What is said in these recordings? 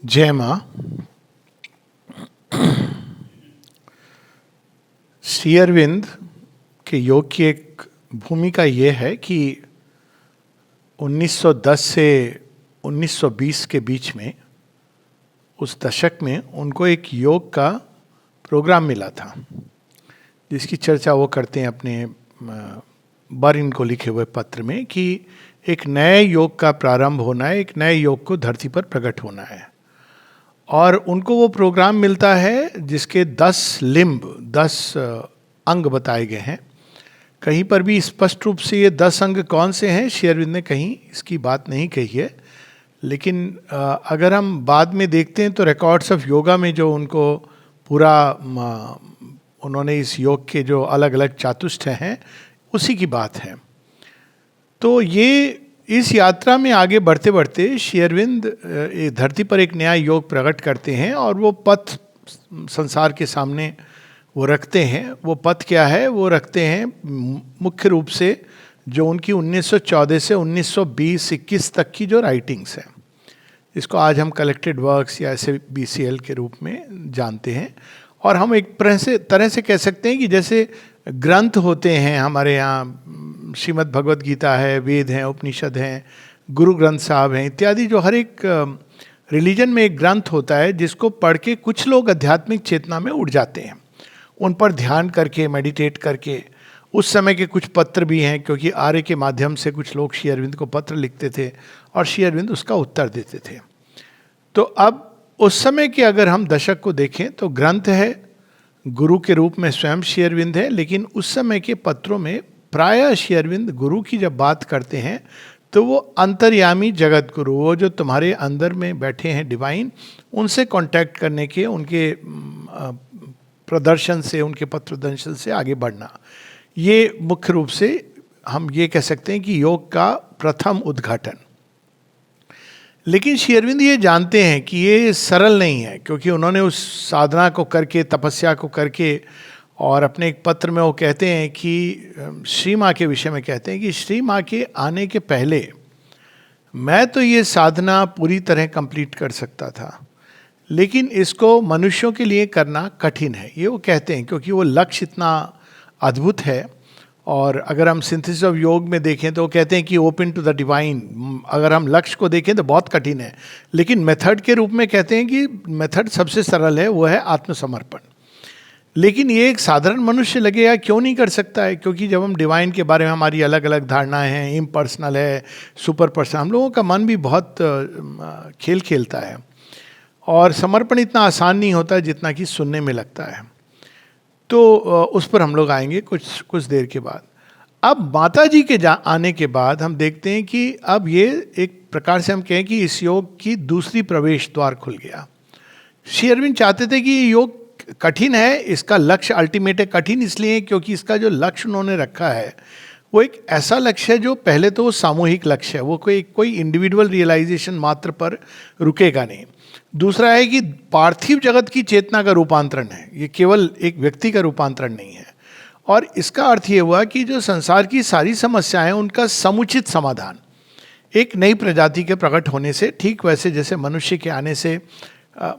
जय माँ। श्री अरविंद के योग की एक भूमिका ये है कि 1910 से 1920 के बीच में, उस दशक में उनको एक योग का प्रोग्राम मिला था, जिसकी चर्चा वो करते हैं अपने बरिन को लिखे हुए पत्र में कि एक नए योग का प्रारंभ होना है, एक नए योग को धरती पर प्रकट होना है। और उनको वो प्रोग्राम मिलता है जिसके 10 लिम्ब, 10 अंग बताए गए हैं। कहीं पर भी स्पष्ट रूप से ये 10 अंग कौन से हैं श्री अरविंद ने कहीं इसकी बात नहीं कही है, लेकिन अगर हम बाद में देखते हैं तो रिकॉर्ड्स ऑफ योगा में जो उनको पूरा उन्होंने इस योग के जो अलग अलग चातुष्ट हैं उसी की बात है। तो ये इस यात्रा में आगे बढ़ते बढ़ते श्री अरविंद धरती पर एक नया योग प्रकट करते हैं और वो पथ संसार के सामने वो रखते हैं। वो पथ क्या है? वो रखते हैं मुख्य रूप से जो उनकी 1914 से 1920-21 तक की जो राइटिंग्स हैं, इसको आज हम कलेक्टेड वर्क्स या ऐसे BCL के रूप में जानते हैं। और हम एक तरह से कह सकते हैं कि जैसे ग्रंथ होते हैं हमारे यहाँ, श्रीमद् भगवद गीता है, वेद हैं, उपनिषद हैं, गुरु ग्रंथ साहब हैं इत्यादि, जो हर एक रिलीजन में एक ग्रंथ होता है जिसको पढ़ के कुछ लोग आध्यात्मिक चेतना में उड़ जाते हैं, उन पर ध्यान करके, मेडिटेट करके। उस समय के कुछ पत्र भी हैं, क्योंकि आर्य के माध्यम से कुछ लोग श्री अरविंद को पत्र लिखते थे और श्री अरविंद उसका उत्तर देते थे। तो अब उस समय के अगर हम दशक को देखें तो ग्रंथ है, गुरु के रूप में स्वयं श्री अरविंद है, लेकिन उस समय के पत्रों में प्रायः श्री अरविंद गुरु की जब बात करते हैं तो वो अंतर्यामी जगत गुरु, वो जो तुम्हारे अंदर में बैठे हैं डिवाइन, उनसे कांटेक्ट करने के, उनके प्रदर्शन से, उनके पत्र दर्शन से आगे बढ़ना, ये मुख्य रूप से हम ये कह सकते हैं कि योग का प्रथम उद्घाटन। लेकिन श्री अरविंद ये जानते हैं कि ये सरल नहीं है, क्योंकि उन्होंने उस साधना को करके, तपस्या को करके, और अपने एक पत्र में वो कहते हैं कि श्री माँ के विषय में कहते हैं कि श्री माँ के आने के पहले मैं तो ये साधना पूरी तरह कंप्लीट कर सकता था, लेकिन इसको मनुष्यों के लिए करना कठिन है, ये वो कहते हैं, क्योंकि वो लक्ष्य इतना अद्भुत है। और अगर हम सिंथेसिस ऑफ योग में देखें तो वो कहते हैं कि ओपन टू द डिवाइन, अगर हम लक्ष्य को देखें तो बहुत कठिन है, लेकिन मेथड के रूप में कहते हैं कि मेथड सबसे सरल है, वो है आत्मसमर्पण। लेकिन ये एक साधारण मनुष्य लगेगा क्यों नहीं कर सकता है, क्योंकि जब हम डिवाइन के बारे में हमारी अलग अलग धारणाएं हैं, इम्पर्सनल है, सुपर पर्सनल, हम लोगों का मन भी बहुत खेल खेलता है, और समर्पण इतना आसान नहीं होता जितना कि सुनने में लगता है। तो उस पर हम लोग आएंगे कुछ देर के बाद। अब माता जी के आने के बाद हम देखते हैं कि अब ये एक प्रकार से हम कहें कि इस योग की दूसरी प्रवेश द्वार खुल गया। श्री अरविंद चाहते थे कि ये योग कठिन है, इसका लक्ष्य अल्टीमेट है। कठिन इसलिए क्योंकि इसका जो लक्ष्य उन्होंने रखा है वो एक ऐसा लक्ष्य है जो पहले तो वो सामूहिक लक्ष्य है, वो कोई इंडिविजुअल रियलाइजेशन मात्र पर रुकेगा नहीं। दूसरा है कि पार्थिव जगत की चेतना का रूपांतरण है, ये केवल एक व्यक्ति का रूपांतरण नहीं है। और इसका अर्थ ये हुआ कि जो संसार की सारी समस्याएं, उनका समुचित समाधान एक नई प्रजाति के प्रकट होने से, ठीक वैसे जैसे मनुष्य के आने से,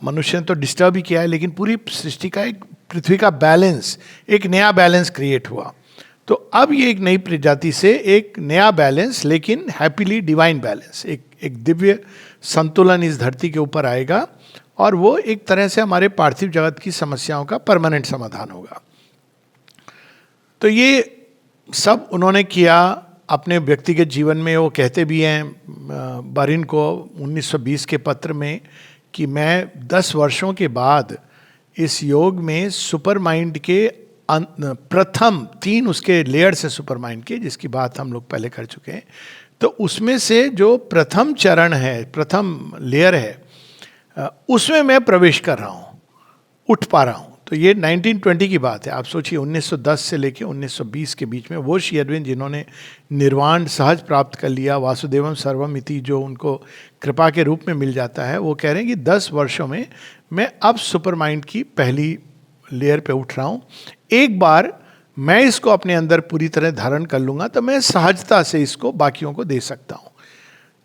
मनुष्य ने तो डिस्टर्ब ही किया है, लेकिन पूरी सृष्टि का एक, पृथ्वी का बैलेंस, एक नया बैलेंस क्रिएट हुआ। तो अब ये एक नई प्रजाति से एक नया बैलेंस, लेकिन हैप्पीली डिवाइन बैलेंस, एक दिव्य संतुलन इस धरती के ऊपर आएगा, और वो एक तरह से हमारे पार्थिव जगत की समस्याओं का परमानेंट समाधान होगा। तो ये सब उन्होंने किया अपने व्यक्तिगत जीवन में। वो कहते भी हैं बरिन को 1920 के पत्र में कि मैं 10 वर्षों के बाद इस योग में सुपर माइंड के प्रथम 3 उसके लेयर्स है सुपर माइंड के, जिसकी बात हम लोग पहले कर चुके हैं। तो उसमें से जो प्रथम चरण है, प्रथम लेयर है, उसमें मैं प्रवेश कर रहा हूँ, उठ पा रहा हूँ। तो ये 1920 की बात है। आप सोचिए 1910 से लेके 1920 के बीच में वो श्री अरविंद जिन्होंने निर्वाण सहज प्राप्त कर लिया, वासुदेवम सर्वम इति जो उनको कृपा के रूप में मिल जाता है, वो कह रहे हैं कि 10 वर्षों में मैं अब सुपर माइंड की पहली लेयर पे उठ रहा हूँ। एक बार मैं इसको अपने अंदर पूरी तरह धारण कर लूँगा तो मैं सहजता से इसको बाकियों को दे सकता हूँ।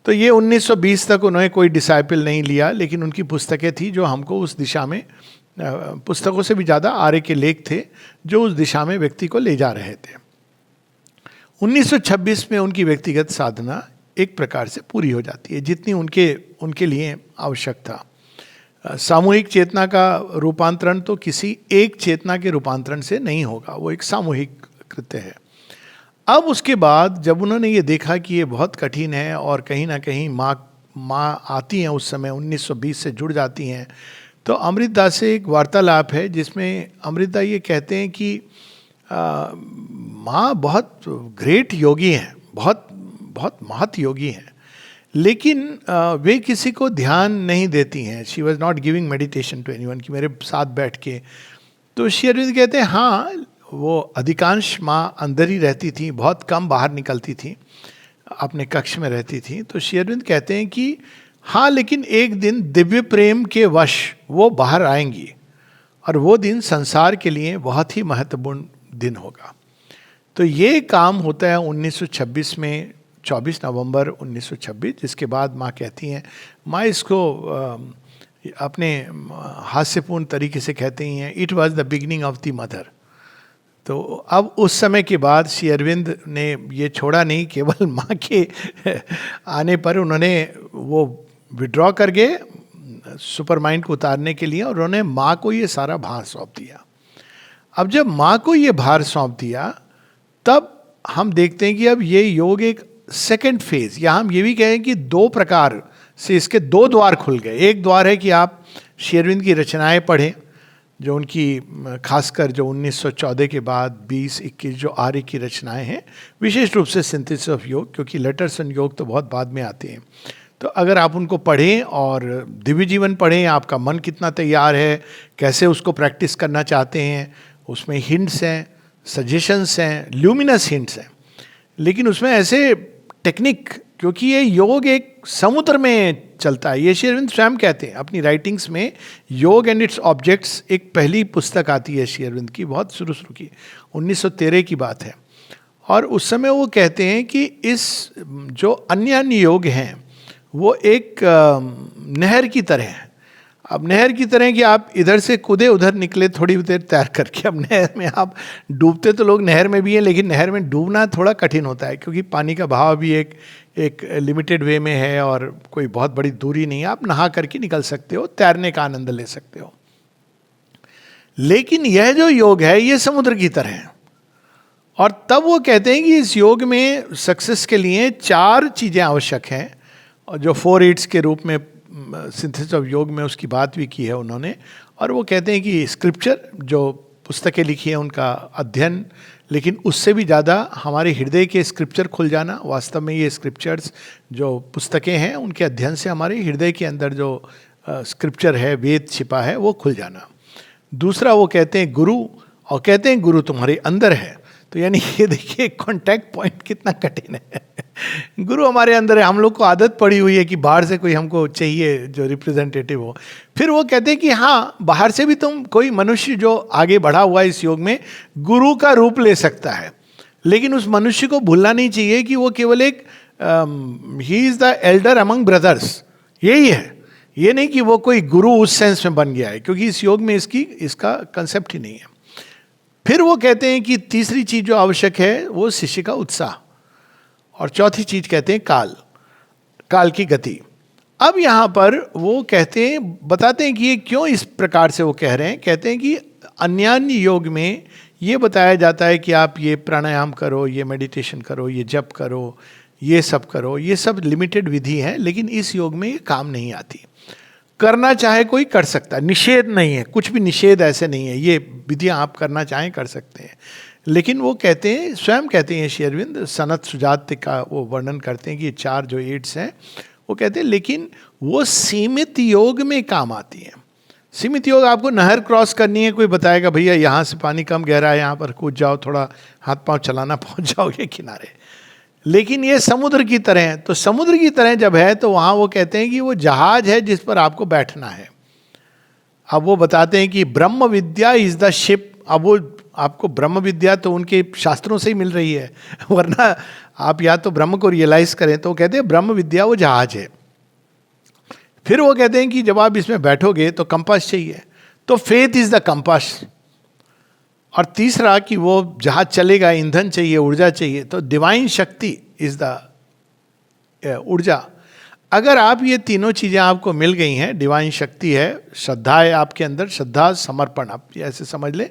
तो ये 1920 तक उन्होंने कोई डिसाइपल नहीं लिया, लेकिन उनकी पुस्तकें थी जो हमको उस दिशा में, पुस्तकों से भी ज़्यादा आर्य के लेख थे जो उस दिशा में व्यक्ति को ले जा रहे थे। 1926 में उनकी व्यक्तिगत साधना एक प्रकार से पूरी हो जाती है, जितनी उनके लिए आवश्यक था। सामूहिक चेतना का रूपांतरण तो किसी एक चेतना के रूपांतरण से नहीं होगा, वो एक सामूहिक कृत्य है। अब उसके बाद जब उन्होंने ये देखा कि ये बहुत कठिन है और कहीं ना कहीं माँ आती हैं उस समय 1920 से जुड़ जाती हैं, तो अमृता से एक वार्तालाप है जिसमें अमृता ये कहते हैं कि माँ बहुत ग्रेट योगी हैं, बहुत बहुत महत योगी हैं, लेकिन वे किसी को ध्यान नहीं देती हैं। She was not giving meditation to anyone, कि मेरे साथ बैठ के। तो श्री अरविंद कहते हैं हाँ, वो अधिकांश माँ अंदर ही रहती थी, बहुत कम बाहर निकलती थी, अपने कक्ष में रहती थी। तो श्री अरविंद कहते हैं कि हाँ, लेकिन एक दिन दिव्य प्रेम के वश वो बाहर आएंगी और वो दिन संसार के लिए बहुत ही महत्वपूर्ण दिन होगा। तो ये काम होता है 1926 में, 24 नवंबर 1926, जिसके बाद माँ कहती हैं, माँ इसको अपने हास्यपूर्ण तरीके से कहते ही हैं, it was the beginning of the mother. तो अब उस समय के बाद श्री अरविंद ने ये छोड़ा नहीं, केवल माँ के आने पर उन्होंने वो विड्रॉ कर गए सुपर माइंड को उतारने के लिए, और उन्होंने माँ को ये सारा भार सौंप दिया। अब जब माँ को ये भार सौंप दिया, तब हम देखते हैं कि अब ये योग एक सेकेंड फेज, या हम ये भी कहें कि दो प्रकार से इसके दो द्वार खुल गए। एक द्वार है कि आप श्री अरविंद की रचनाएं पढ़ें, जो उनकी खासकर जो 1914 के बाद 20-21 जो आर्य की रचनाएं हैं, विशेष रूप से सिंथेसिस ऑफ योग, क्योंकि लेटर्स ऑन योग तो बहुत बाद में आते हैं। तो अगर आप उनको पढ़ें और दिव्य जीवन पढ़ें, आपका मन कितना तैयार है, कैसे उसको प्रैक्टिस करना चाहते हैं, उसमें हिंट्स हैं, सजेशंस हैं, ल्यूमिनस हिंट्स हैं, लेकिन उसमें ऐसे टेक्निक, क्योंकि ये योग एक समुद्र में चलता है। ये श्री अरविंद स्वयं कहते हैं अपनी राइटिंग्स में, योग एंड इट्स ऑब्जेक्ट्स एक पहली पुस्तक आती है श्री अरविंद की, बहुत शुरू की 1913 की बात है। और उस समय वो कहते हैं कि इस जो अन्य अन्य योग हैं वो एक नहर की तरह है। अब नहर की तरह कि आप इधर से कूदे उधर निकले थोड़ी देर तैर करके। अब नहर में आप डूबते तो लोग नहर में भी हैं, लेकिन नहर में डूबना थोड़ा कठिन होता है, क्योंकि पानी का बहाव भी एक लिमिटेड वे में है और कोई बहुत बड़ी दूरी नहीं है। आप नहा करके निकल सकते हो, तैरने का आनंद ले सकते हो। लेकिन यह जो योग है ये समुद्र की तरह है। और तब वो कहते हैं कि इस योग में सक्सेस के लिए 4 चीज़ें आवश्यक हैं, और जो 4 E's के रूप में सिंथेसिस ऑफ योग में उसकी बात भी की है उन्होंने। और वो कहते हैं कि स्क्रिप्चर, जो पुस्तकें लिखी हैं उनका अध्ययन, लेकिन उससे भी ज़्यादा हमारे हृदय के स्क्रिप्चर खुल जाना। वास्तव में ये स्क्रिप्चर्स जो पुस्तकें हैं उनके अध्ययन से हमारे हृदय के अंदर जो स्क्रिप्चर है, वेद छिपा है, वो खुल जाना। दूसरा वो कहते हैं गुरु, और कहते हैं गुरु तुम्हारे अंदर है। तो यानी ये देखिए कॉन्टैक्ट पॉइंट कितना कठिन है। गुरु हमारे अंदर है, हम लोग को आदत पड़ी हुई है कि बाहर से कोई हमको चाहिए जो रिप्रेजेंटेटिव हो। फिर वो कहते हैं कि हाँ, बाहर से भी तुम कोई मनुष्य जो आगे बढ़ा हुआ है इस योग में गुरु का रूप ले सकता है, लेकिन उस मनुष्य को भूलना नहीं चाहिए कि वो केवल एक he is the Elder among brothers, यही है। ये नहीं कि वो कोई गुरु उस सेंस में बन गया है, क्योंकि इस योग में इसका कंसेप्ट ही नहीं है। फिर वो कहते हैं कि तीसरी चीज जो आवश्यक है वो शिष्य का उत्साह, और चौथी चीज कहते हैं काल की गति। अब यहाँ पर वो कहते हैं, बताते हैं कि ये क्यों इस प्रकार से वो कह रहे हैं। कहते हैं कि अन्यान्य योग में ये बताया जाता है कि आप ये प्राणायाम करो, ये मेडिटेशन करो, ये जप करो, ये सब करो, ये सब लिमिटेड विधि है, लेकिन इस योग में ये काम नहीं आती। करना चाहे कोई कर सकता है, निषेध नहीं है, कुछ भी निषेध ऐसे नहीं है, ये विधियाँ आप करना चाहें कर सकते हैं। लेकिन वो कहते हैं, स्वयं कहते हैं श्री अरविंद, सनत सुजात का वो वर्णन करते हैं कि ये 4 जो एड्स हैं, वो कहते हैं लेकिन वो सीमित योग में काम आती है। सीमित योग, आपको नहर क्रॉस करनी है, कोई बताएगा भैया यहाँ से पानी कम गहरा है, यहाँ पर कूद जाओ, थोड़ा हाथ पांव चलाना, पहुँच जाओगे किनारे। लेकिन ये समुद्र की तरह है। तो समुद्र की तरह जब है तो वहाँ वो कहते हैं कि वो जहाज है जिस पर आपको बैठना है। अब वो बताते हैं कि ब्रह्म विद्या इज द शिप। अब वो आपको ब्रह्म विद्या तो उनके शास्त्रों से ही मिल रही है, वरना आप या तो ब्रह्म को रियलाइज करें। तो वो कहते हैं ब्रह्म विद्या वो जहाज है। फिर वो कहते हैं कि जब आप इसमें बैठोगे तो कंपास चाहिए, तो फेथ इज द कंपास। और तीसरा कि वो जहाज चलेगा, ईंधन चाहिए, ऊर्जा चाहिए, तो डिवाइन शक्ति इज द ऊर्जा। अगर आप ये तीनों चीजें आपको मिल गई हैं, डिवाइन शक्ति है, श्रद्धा है आपके अंदर, श्रद्धा समर्पण, आप ऐसे समझ ले,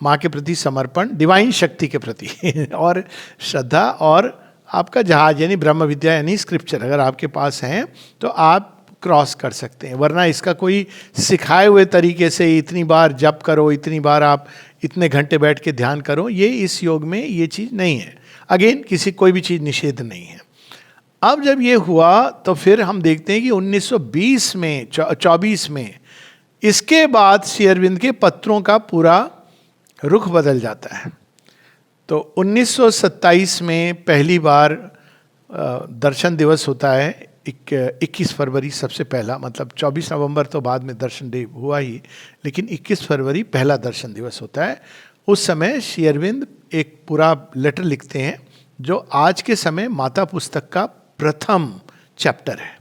माँ के प्रति समर्पण, डिवाइन शक्ति के प्रति और श्रद्धा, और आपका जहाज यानी ब्रह्म विद्या यानी स्क्रिप्चर अगर आपके पास हैं तो आप क्रॉस कर सकते हैं। वरना इसका कोई सिखाए हुए तरीके से इतनी बार जप करो, इतनी बार आप इतने घंटे बैठ के ध्यान करो, ये इस योग में ये चीज़ नहीं है। अगेन किसी कोई भी चीज़ निषेध नहीं है। अब जब ये हुआ तो फिर हम देखते हैं कि 1920 में 24 में इसके बाद श्री अरविंद के पत्रों का पूरा रुख बदल जाता है। तो 1927 में पहली बार दर्शन दिवस होता है, 21 फरवरी सबसे पहला, मतलब 24 नवंबर तो बाद में दर्शन डे हुआ ही, लेकिन 21 फरवरी पहला दर्शन दिवस होता है। उस समय श्री अरविंद एक पूरा लेटर लिखते हैं जो आज के समय माता पुस्तक का प्रथम चैप्टर है।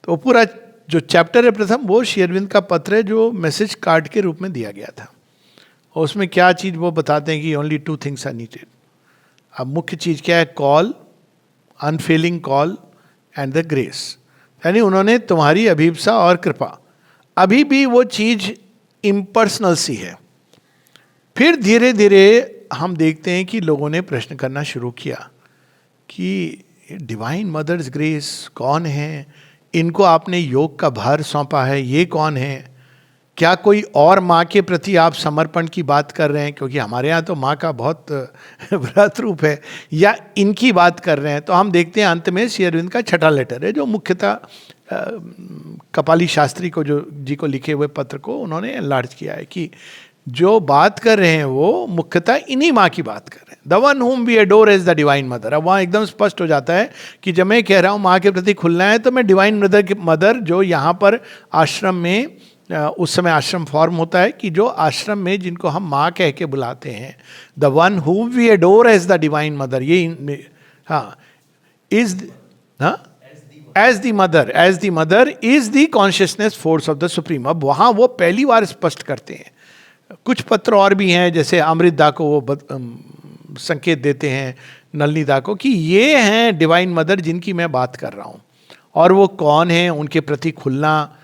तो पूरा जो चैप्टर है प्रथम, वो श्री अरविंद का पत्र है जो मैसेज कार्ड के रूप में दिया गया था। और उसमें क्या चीज़ वो बताते हैं कि ओनली 2 थिंग्स आर नीडेड। अब मुख्य चीज़ क्या है? Call, unfailing call and the grace, यानी उन्होंने तुम्हारी अभिप्सा और कृपा। अभी भी वो चीज़ इम्पर्सनल सी है। फिर धीरे धीरे हम देखते हैं कि लोगों ने प्रश्न करना शुरू किया कि डिवाइन मदर्स ग्रेस कौन है, इनको आपने योग का भार सौंपा है, ये कौन है? क्या कोई और माँ के प्रति आप समर्पण की बात कर रहे हैं? क्योंकि हमारे यहाँ तो माँ का बहुत व्रत रूप है, या इनकी बात कर रहे हैं? तो हम देखते हैं अंत में श्री अरविंद का छठा लेटर है जो मुख्यतः कपाली शास्त्री को जो जी को लिखे हुए पत्र को उन्होंने एनलार्ज किया है कि जो बात कर रहे हैं वो मुख्यतः इन्हीं माँ की बात कर रहे हैं। The one whom we adore as the divine mother। अब वहाँ एकदम स्पष्ट हो जाता है कि जब मैं कह रहा हूँ माँ के प्रति खुलना है, तो मैं डिवाइन मदर जो यहाँ पर आश्रम में, उस समय आश्रम फॉर्म होता है कि जो आश्रम में जिनको हम माँ कह के बुलाते हैं, the one whom we adore as the divine mother, ये हाँ is as the mother is the consciousness force of the supreme. अब वहाँ वो पहली बार स्पष्ट करते हैं। कुछ पत्र और भी हैं, जैसे अमृतदा को वो संकेत देते हैं, नलनीदा को, कि ये हैं डिवाइन मदर जिनकी मैं बात कर रहा हूँ। और वो कौन है, उनके प्रति खुलना,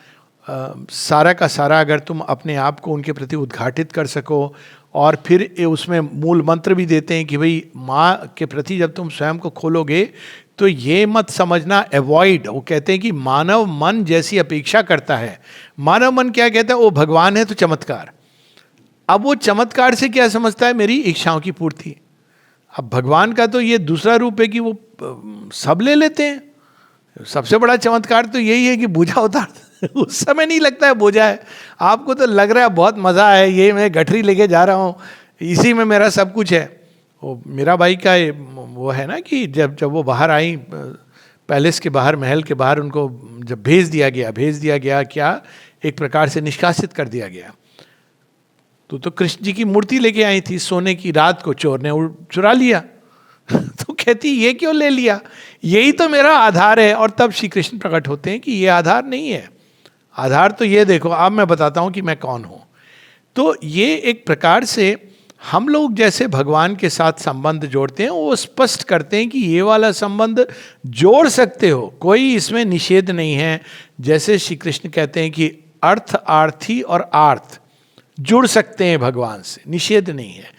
सारा का सारा अगर तुम अपने आप को उनके प्रति उद्घाटित कर सको। और फिर उसमें मूल मंत्र भी देते हैं कि भाई माँ के प्रति जब तुम स्वयं को खोलोगे तो ये मत समझना अवॉइड। वो कहते हैं कि मानव मन जैसी अपेक्षा करता है, मानव मन क्या कहता है? वो भगवान है तो चमत्कार। अब वो चमत्कार से क्या समझता है? मेरी इच्छाओं की पूर्ति। अब भगवान का तो ये दूसरा रूप है कि वो सब ले लेते हैं। सबसे बड़ा चमत्कार तो यही है कि बोझा उतार उस समय नहीं लगता है बोझा है, आपको तो लग रहा है बहुत मज़ा है, ये मैं गठरी लेके जा रहा हूँ, इसी में मेरा सब कुछ है। वो मेरा भाई का वो है ना कि जब वो बाहर आई, पैलेस के बाहर, महल के बाहर, उनको जब भेज दिया गया क्या, एक प्रकार से निष्कासित कर दिया गया। तो कृष्ण जी की मूर्ति लेके आई थी सोने की, रात को चोर ने चुरा लिया। तो कहती ये क्यों ले लिया, यही तो मेरा आधार है। और तब श्री कृष्ण प्रकट होते हैं कि ये आधार नहीं है, आधार तो ये देखो, अब मैं बताता हूँ कि मैं कौन हूँ। तो ये एक प्रकार से हम लोग जैसे भगवान के साथ संबंध जोड़ते हैं, वो स्पष्ट करते हैं कि ये वाला संबंध जोड़ सकते हो, कोई इसमें निषेध नहीं है। जैसे श्री कृष्ण कहते हैं कि अर्थ, आर्थी और आर्थ जुड़ सकते हैं भगवान से, निषेध नहीं है।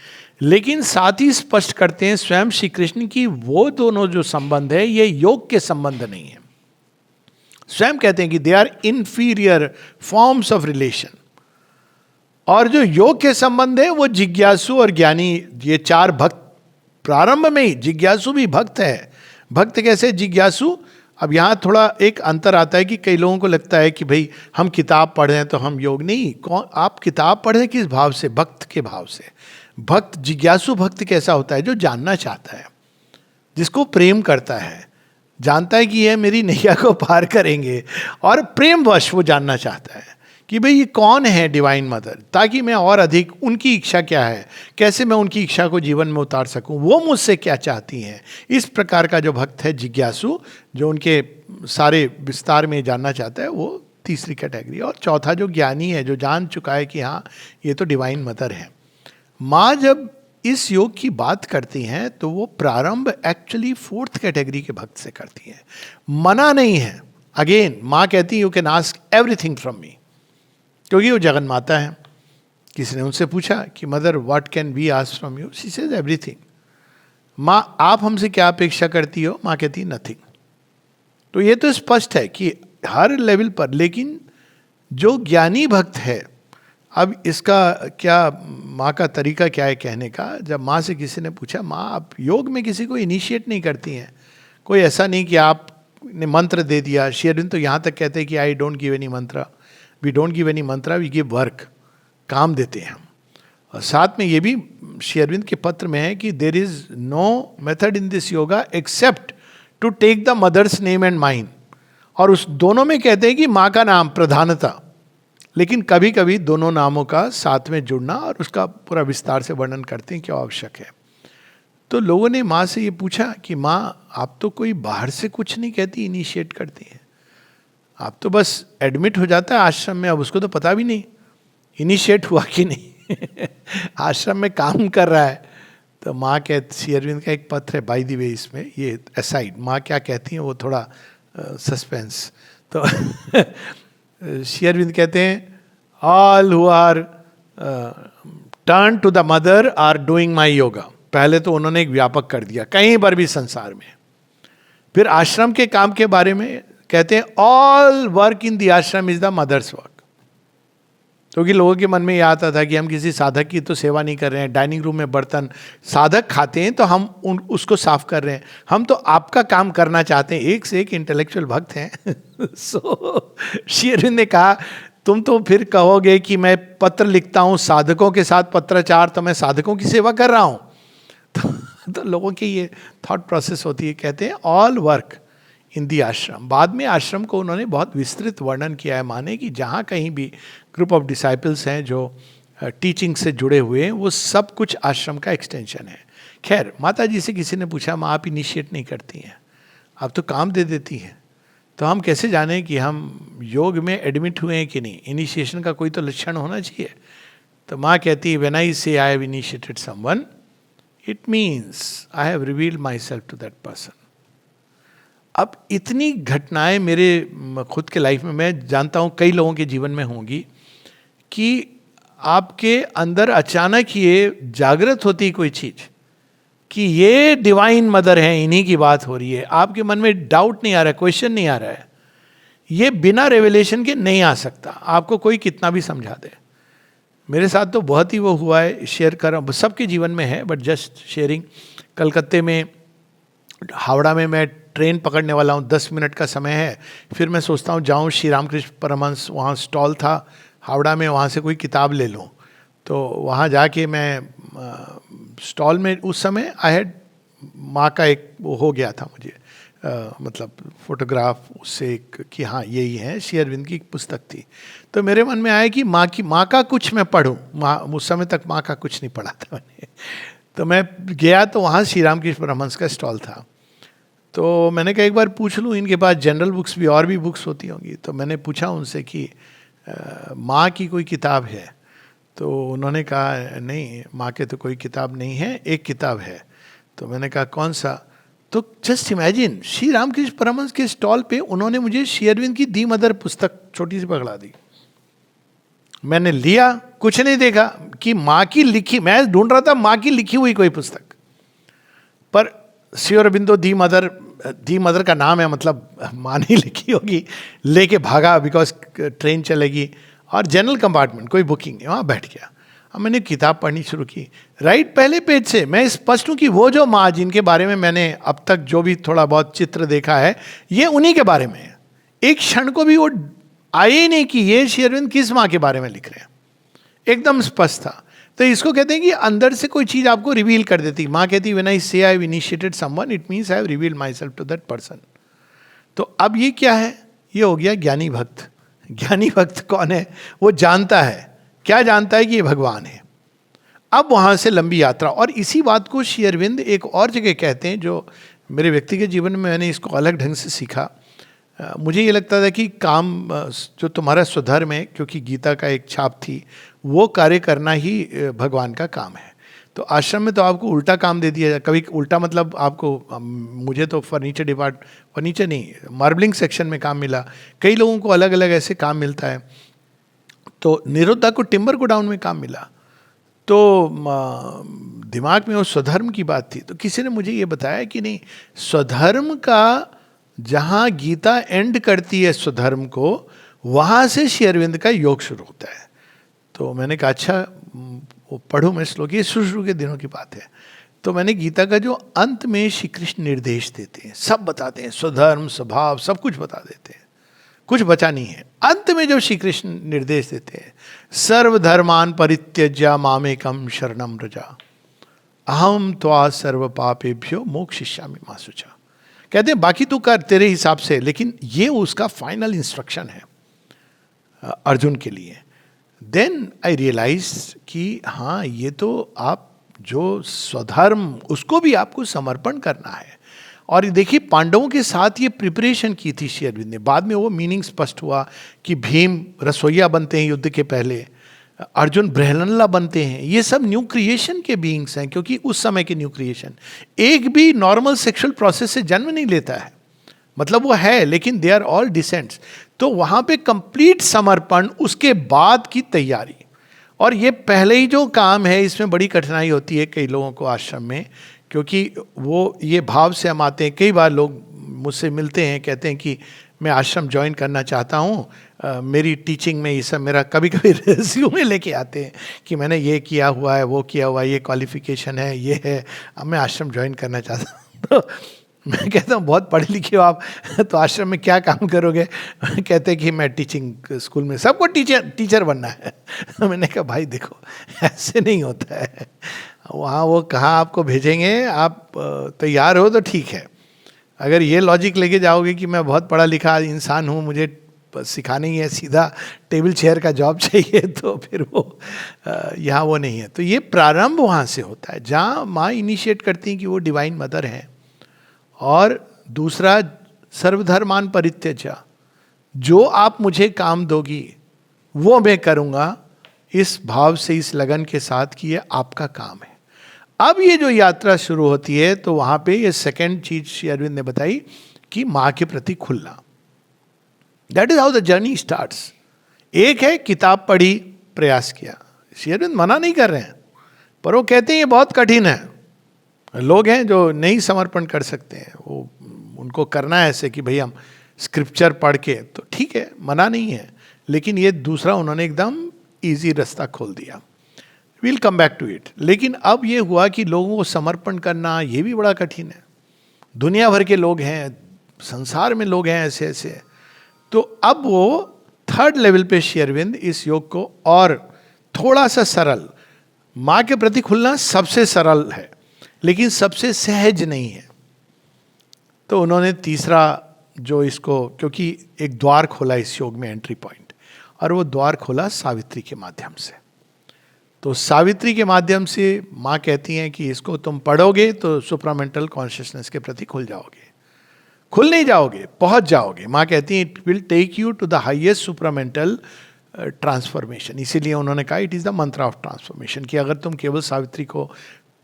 लेकिन साथ ही स्पष्ट करते हैं स्वयं श्री कृष्ण की वो दोनों जो संबंध है ये योग के संबंध नहीं है। स्वयं कहते हैं कि they are inferior forms of relation. और जो योग के संबंध है वो जिज्ञासु और ज्ञानी, ये चार भक्त, प्रारंभ में ही जिज्ञासु भी भक्त है। भक्त कैसे जिज्ञासु? अब यहाँ थोड़ा एक अंतर आता है कि कई लोगों को लगता है कि भाई हम किताब पढ़ रहे हैं तो हम योग नहीं। कौन, आप किताब पढ़ रहे हैं किस भाव से? भक्त के भाव से। भक्त, जिज्ञासु भक्त कैसा होता है? जो जानना चाहता है, जिसको प्रेम करता है, जानता है कि यह मेरी नैया को पार करेंगे और प्रेमवश वो जानना चाहता है कि भाई ये कौन है डिवाइन मदर, ताकि मैं और अधिक उनकी इच्छा क्या है, कैसे मैं उनकी इच्छा को जीवन में उतार सकूं, वो मुझसे क्या चाहती हैं। इस प्रकार का जो भक्त है जिज्ञासु, जो उनके सारे विस्तार में जानना चाहता है, वो तीसरी कैटेगरी। और चौथा जो ज्ञानी है, जो जान चुका है कि हाँ ये तो डिवाइन मदर है। माँ जब इस योग की बात करती हैं तो वो प्रारंभ एक्चुअली फोर्थ कैटेगरी के भक्त से करती हैं, मना नहीं है। अगेन माँ कहती है you can ask everything from me, क्योंकि वो जगन माता है। किसी ने उनसे पूछा कि mother what can we ask from you, she says everything. माँ आप हमसे क्या अपेक्षा करती हो, माँ कहती नथिंग। तो ये तो स्पष्ट है कि हर लेवल पर। लेकिन जो ज्ञानी भक्त है, अब इसका क्या, माँ का तरीका क्या है कहने का। जब माँ से किसी ने पूछा, माँ आप योग में किसी को इनिशिएट नहीं करती हैं, कोई ऐसा नहीं कि आपने मंत्र दे दिया। श्री अरविंद तो यहाँ तक कहते हैं कि आई डोंट गिव एनी मंत्र, वी डोंट गिव एनी मंत्र, वी गिव वर्क, काम देते हैं हम। और साथ में ये भी श्री अरविंद के पत्र में है कि there is no method in this yoga except to take the mother's name and mine. और उस दोनों में कहते हैं कि माँ का नाम प्रधानता, लेकिन कभी कभी दोनों नामों का साथ में जुड़ना, और उसका पूरा विस्तार से वर्णन करते हैं क्या आवश्यक है। तो लोगों ने माँ से ये पूछा कि माँ आप तो कोई बाहर से कुछ नहीं कहती, इनिशिएट करती हैं, आप तो बस एडमिट हो जाता है आश्रम में, अब उसको तो पता भी नहीं इनिशिएट हुआ कि नहीं आश्रम में काम कर रहा है। तो माँ श्री अरविंद का एक पत्र है बाय द वे, इसमें ये असाइड माँ क्या कहती हैं वो थोड़ा सस्पेंस। तो श्री अरविंद कहते हैं all who are turn to the mother are doing my yoga. पहले तो उन्होंने एक व्यापक कर दिया कहीं पर भी संसार में। फिर आश्रम के काम के बारे में कहते हैं ऑल वर्क इन द आश्रम इज द मदर्स वर्क। क्योंकि लोगों के मन में यह आता था कि हम किसी साधक की तो सेवा नहीं कर रहे हैं, डाइनिंग रूम में बर्तन साधक खाते हैं तो हम उसको साफ कर रहे हैं, हम तो आपका काम करना चाहते हैं। एक से एक इंटेलेक्चुअल भक्त हैं। सो श्री अरविंद ने कहा तुम तो फिर कहोगे कि मैं पत्र लिखता हूँ साधकों के साथ पत्राचार, तो मैं साधकों की सेवा कर रहा हूँ। तो लोगों की ये थॉट प्रोसेस होती है। कहते हैं ऑल वर्क इन दी आश्रम। बाद में आश्रम को उन्होंने बहुत विस्तृत वर्णन किया है माने कि जहाँ कहीं भी ग्रुप ऑफ डिसाइपल्स हैं जो टीचिंग से जुड़े हुए हैं, वो सब कुछ आश्रम का एक्सटेंशन है। खैर माता जी से किसी ने पूछा माँ आप इनिशिएट नहीं करती हैं, आप तो काम दे देती हैं, तो हम कैसे जानें कि हम योग में एडमिट हुए हैं कि नहीं, इनिशिएशन का कोई तो लक्षण होना चाहिए। तो माँ कहती है when I say I have initiated someone it means I have revealed myself to that person. अब इतनी घटनाएं मेरे खुद के लाइफ में, मैं जानता हूँ कई लोगों के जीवन में होंगी, कि आपके अंदर अचानक ये जागृत होती कोई चीज़ कि ये डिवाइन मदर है, इन्हीं की बात हो रही है। आपके मन में डाउट नहीं आ रहा है, क्वेश्चन नहीं आ रहा है। ये बिना रेवलेशन के नहीं आ सकता, आपको कोई कितना भी समझा दे। मेरे साथ तो बहुत ही वो हुआ है, शेयर कर रहा हूँ, सबके जीवन में है बट जस्ट शेयरिंग। कलकत्ते में हावड़ा में मैं ट्रेन पकड़ने वाला हूँ, 10 मिनट का समय है। फिर मैं सोचता हूँ जाऊँ, श्री रामकृष्ण परमहंस वहाँ स्टॉल था हावड़ा में, वहाँ से कोई किताब ले लूँ। तो वहाँ जाके मैं स्टॉल में, उस समय आई हैड माँ का एक वो हो गया था मुझे, मतलब फोटोग्राफ उससे एक कि हाँ यही है, श्री अरविंद की एक पुस्तक थी। तो मेरे मन में आया कि माँ का कुछ मैं पढूं। माँ, उस समय तक माँ का कुछ नहीं पढ़ा था मैंने। तो मैं गया तो वहाँ श्री रामकृष्ण परमहंस का स्टॉल था। तो मैंने कहा एक बार पूछ लूँ, इनके पास जनरल बुक्स भी और भी बुक्स होती होंगी। तो मैंने पूछा उनसे कि माँ की कोई किताब है? तो उन्होंने कहा नहीं, माँ के तो कोई किताब नहीं है, एक किताब है। तो मैंने कहा कौन सा? तो जस्ट इमेजिन, श्री रामकृष्ण परमहंस के स्टॉल पे उन्होंने मुझे श्री अरविंद की दी मदर पुस्तक छोटी सी पकड़ा दी। मैंने लिया, कुछ नहीं देखा कि माँ की लिखी, मैं ढूंढ रहा था माँ की लिखी हुई कोई पुस्तक, पर श्री अरविंदो दी मदर का नाम है, मतलब माँ नहीं लिखी होगी। लेके भागा, बिकॉज ट्रेन चलेगी और जनरल कंपार्टमेंट, कोई बुकिंग नहीं, वहाँ बैठ गया। अब मैंने किताब पढ़नी शुरू की। राइट पहले पेज से मैं स्पष्ट हूँ कि वो जो माँ जिनके बारे में मैंने अब तक जो भी थोड़ा बहुत चित्र देखा है, ये उन्हीं के बारे में है। एक क्षण को भी वो आए ही नहीं कि ये श्री अरविंद किस माँ के बारे में लिख रहे हैं, एकदम स्पष्ट था। तो इसको कहते हैं कि अंदर से कोई चीज़ आपको रिवील कर देती। माँ कहती है when I say I have initiated someone it means I have revealed myself to that person. तो अब ये क्या है? ये हो गया ज्ञानी भक्त। ज्ञानी भक्त कौन है? वो जानता है, क्या जानता है? कि ये भगवान है। अब वहाँ से लंबी यात्रा। और इसी बात को श्री अरविंद एक और जगह कहते हैं, जो मेरे व्यक्तिगत जीवन में मैंने इसको अलग ढंग से सीखा। मुझे ये लगता था कि काम जो तुम्हारा स्वधर्म है, क्योंकि गीता का एक छाप थी, वो कार्य करना ही भगवान का काम है। तो आश्रम में तो आपको उल्टा काम दे दिया जाए, कभी उल्टा मतलब आपको, मुझे तो फर्नीचर नहीं, मार्बलिंग सेक्शन में काम मिला, कई लोगों को अलग अलग ऐसे काम मिलता है। तो निरुद्धा को टिम्बर गोडाउन में काम मिला। तो दिमाग में वो स्वधर्म की बात थी। तो किसी ने मुझे ये बताया कि नहीं, स्वधर्म का जहाँ गीता एंड करती है स्वधर्म को, वहाँ से श्री अरविंद का योग शुरू होता है। तो मैंने कहा अच्छा वो पढ़ूँ मैं श्लोक, ये शुरू के दिनों की बात है। तो मैंने गीता का जो अंत में श्री कृष्ण निर्देश देते हैं, सब बताते हैं, स्वधर्म स्वभाव सब कुछ बता देते हैं, कुछ बचा नहीं है। अंत में जब श्री कृष्ण निर्देश देते हैं, सर्वधर्मान परित्यज्य मामेकम शरणम व्रजा अहम त्वा सर्व पापेभ्यो मोक्षयिष्यामि मा शुचा। कहते हैं बाकी तू कर तेरे हिसाब से, लेकिन ये उसका फाइनल इंस्ट्रक्शन है अर्जुन के लिए। देन आई रियलाइज कि हाँ, ये तो आप जो स्वधर्म, उसको भी आपको समर्पण करना है। और देखिए पांडवों के साथ ये प्रिपरेशन की थी श्री अरविंद ने। बाद में वो मीनिंग स्पष्ट हुआ कि भीम रसोइया बनते हैं युद्ध के पहले, अर्जुन ब्रहलनला बनते हैं, ये सब न्यू क्रिएशन के बीइंग्स हैं, क्योंकि उस समय के न्यू क्रिएशन एक भी नॉर्मल सेक्सुअल प्रोसेस से जन्म नहीं लेता है, मतलब वो है, लेकिन दे आर ऑल डिसेंट्स। तो वहाँ पे कंप्लीट समर्पण, उसके बाद की तैयारी। और ये पहले ही जो काम है, इसमें बड़ी कठिनाई होती है कई लोगों को आश्रम में, क्योंकि वो ये भाव से हम आते हैं। कई बार लोग मुझसे मिलते हैं, कहते हैं कि मैं आश्रम ज्वाइन करना चाहता हूँ, मेरी टीचिंग में ये सब, मेरा कभी कभी रेज्यूमे लेके आते हैं कि मैंने ये किया हुआ है, वो किया हुआ है, ये क्वालिफिकेशन है, ये है, अब मैं आश्रम ज्वाइन करना चाहता हूँ। तो मैं कहता हूँ बहुत पढ़े लिखे हो आप, तो आश्रम में क्या काम करोगे? कहते हैं कि मैं टीचिंग स्कूल में, सबको टीचर बनना है। मैंने कहा भाई देखो, ऐसे नहीं होता है। वहाँ वो कहाँ आपको भेजेंगे, आप तैयार हो तो ठीक है। अगर ये लॉजिक लेके जाओगे कि मैं बहुत पढ़ा लिखा इंसान हूँ, मुझे सिखाना ही है, सीधा टेबल चेयर का जॉब चाहिए, तो फिर वो यहाँ वो नहीं है। तो ये प्रारंभ वहाँ से होता है, जहाँ माँ इनिशिएट करती हैं कि वो डिवाइन मदर हैं। और दूसरा, सर्वधर्मान परित्यज्य, जो आप मुझे काम दोगी वो मैं करूँगा, इस भाव से, इस लगन के साथ कि ये आपका काम है। अब ये जो यात्रा शुरू होती है, तो वहाँ पे ये सेकंड चीज श्री अरविंद ने बताई कि माँ के प्रति खुलना। That is how the journey starts. एक है किताब पढ़ी, प्रयास किया, श्री अरविंद मना नहीं कर रहे हैं, पर वो कहते हैं ये बहुत कठिन है। लोग हैं जो नहीं समर्पण कर सकते हैं, वो उनको करना है ऐसे कि भाई हम स्क्रिप्चर पढ़ के, तो ठीक है, मना नहीं है, लेकिन ये दूसरा उन्होंने एकदम ईजी रास्ता खोल दिया। Will come back to it. लेकिन अब ये हुआ कि लोगों को समर्पण करना ये भी बड़ा कठिन है। दुनिया भर के लोग हैं, संसार में लोग हैं ऐसे ऐसे। तो अब वो थर्ड लेवल पे श्री अरविंद इस योग को और थोड़ा सा सरल, माँ के प्रति खुलना सबसे सरल है, लेकिन सबसे सहज नहीं है। तो उन्होंने तीसरा जो इसको, क्योंकि एक द्वार खोला इस योग में, एंट्री पॉइंट, और वो द्वार खोला सावित्री के माध्यम से। तो सावित्री के माध्यम से माँ कहती हैं कि इसको तुम पढ़ोगे तो सुप्रामेंटल कॉन्शियसनेस के प्रति खुल जाओगे। खुल नहीं जाओगे, पहुंच जाओगे। माँ कहती हैं it will take you to the highest supramental transformation. इसीलिए उन्होंने कहा it is the mantra of transformation, कि अगर तुम केवल सावित्री को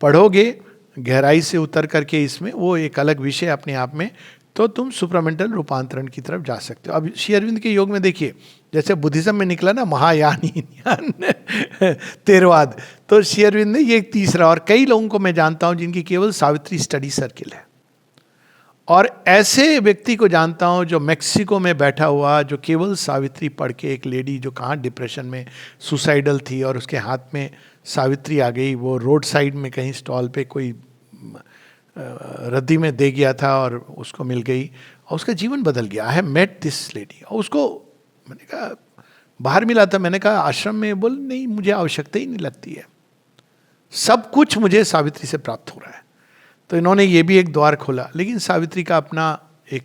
पढ़ोगे गहराई से उतर करके, इसमें वो एक अलग विषय अपने आप में, तो तुम सुप्रामेंटल रूपांतरण की तरफ जा सकते हो। अब श्री अरविंद के योग में देखिए, जैसे बुद्धिज्म में निकला ना महायान हीनयान तेरवाद, तो श्री अरविंद ने ये एक तीसरा। और कई लोगों को मैं जानता हूँ जिनकी केवल सावित्री स्टडी सर्किल है, और ऐसे व्यक्ति को जानता हूँ जो मेक्सिको में बैठा हुआ, जो केवल सावित्री पढ़ के, एक लेडी जो कहाँ डिप्रेशन में सुसाइडल थी और उसके हाथ में सावित्री आ गई, वो रोड साइड में कहीं स्टॉल पे कोई रद्दी में दे गया था और उसको मिल गई और उसका जीवन बदल गया। I have met this lady. और उसको मैंने कहा, बाहर मिला था, मैंने कहा आश्रम में, बोल नहीं मुझे आवश्यकता ही नहीं लगती है, सब कुछ मुझे सावित्री से प्राप्त हो रहा है। तो इन्होंने ये भी एक द्वार खोला, लेकिन सावित्री का अपना एक,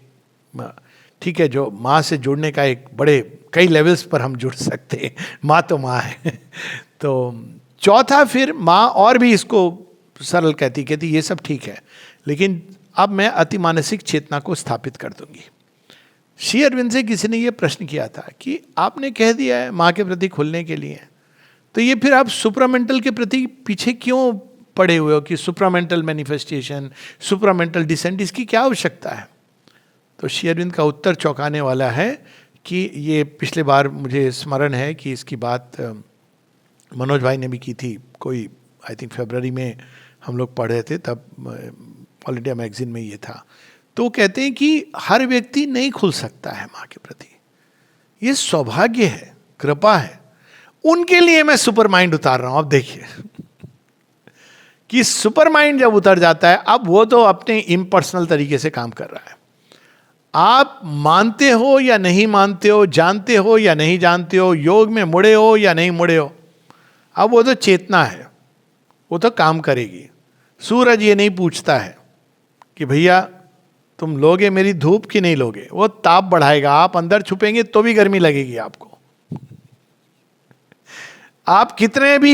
ठीक है, जो माँ से जुड़ने का एक बड़े कई लेवल्स पर हम जुड़ सकते हैं, माँ तो माँ है। तो चौथा, फिर माँ और भी इसको सरल कहती ये सब ठीक है, लेकिन अब मैं अति मानसिक चेतना को स्थापित कर दूंगी। श्री अरविंद से किसी ने ये प्रश्न किया था कि आपने कह दिया है माँ के प्रति खुलने के लिए, तो ये फिर आप सुप्रामेंटल के प्रति पीछे क्यों पड़े हुए हो कि सुप्रामेंटल मैनिफेस्टेशन, सुप्रामेंटल डिसेंट, इसकी क्या आवश्यकता है? तो श्री अरविंद का उत्तर चौंकाने वाला है कि ये पिछले बार मुझे स्मरण है कि इसकी बात मनोज भाई ने भी की थी, कोई आई थिंक फरवरी में हम लोग पढ़ रहे थे, तब ऑल इंडिया मैगजीन में ये था। तो कहते हैं कि हर व्यक्ति नहीं खुल सकता है माँ के प्रति, ये सौभाग्य है, कृपा है। उनके लिए मैं सुपर माइंड उतार रहा हूं। अब देखिए कि सुपर माइंड जब उतर जाता है, अब वो तो अपने इम्पर्सनल तरीके से काम कर रहा है। आप मानते हो या नहीं मानते हो, जानते हो या नहीं जानते हो, योग में मुड़े हो या नहीं मुड़े हो, अब वो तो चेतना है, वो तो काम करेगी। सूरज ये नहीं पूछता है कि भैया तुम लोगे मेरी धूप कि नहीं लोगे, वो ताप बढ़ाएगा। आप अंदर छुपेंगे तो भी गर्मी लगेगी आपको। आप कितने भी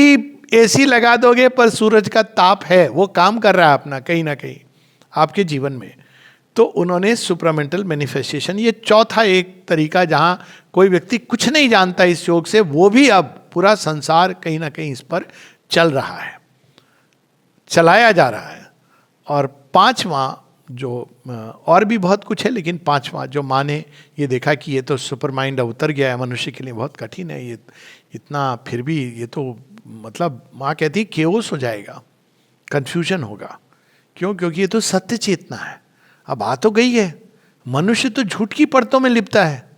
एसी लगा दोगे पर सूरज का ताप है, वो काम कर रहा है अपना कहीं ना कहीं आपके जीवन में। तो उन्होंने सुप्रामेंटल मैनिफेस्टेशन, ये चौथा एक तरीका जहां कोई व्यक्ति कुछ नहीं जानता इस योग से, वो भी अब पूरा संसार कहीं ना कहीं इस पर चल रहा है, चलाया जा रहा है। और पांचवा जो और भी बहुत कुछ है, लेकिन पांचवा जो माँ ने ये देखा कि ये तो सुपर माइंड उतर गया है, मनुष्य के लिए बहुत कठिन है ये इतना, फिर भी ये तो मतलब माँ कहती केओस हो जाएगा, कंफ्यूजन होगा। क्यों? क्योंकि ये तो सत्य चेतना है। अब आ तो गई है, मनुष्य तो झूठ की परतों में लिपटा है,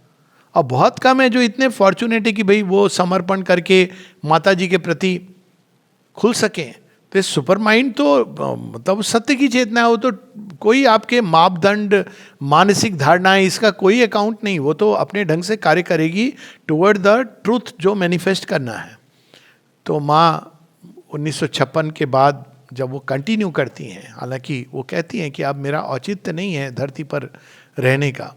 और बहुत कम है जो इतने फॉर्चुनेट है कि भाई वो समर्पण करके माता जी के प्रति खुल सके। तो सुपर माइंड तो मतलब सत्य की चेतना है, वो तो कोई आपके मापदंड, मानसिक धारणाएं, इसका कोई अकाउंट नहीं, वो तो अपने ढंग से कार्य करेगी टुवर्ड द ट्रूथ जो मैनिफेस्ट करना है। तो माँ 1956 के बाद जब वो कंटिन्यू करती हैं, हालांकि वो कहती हैं कि अब मेरा औचित्य नहीं है धरती पर रहने का।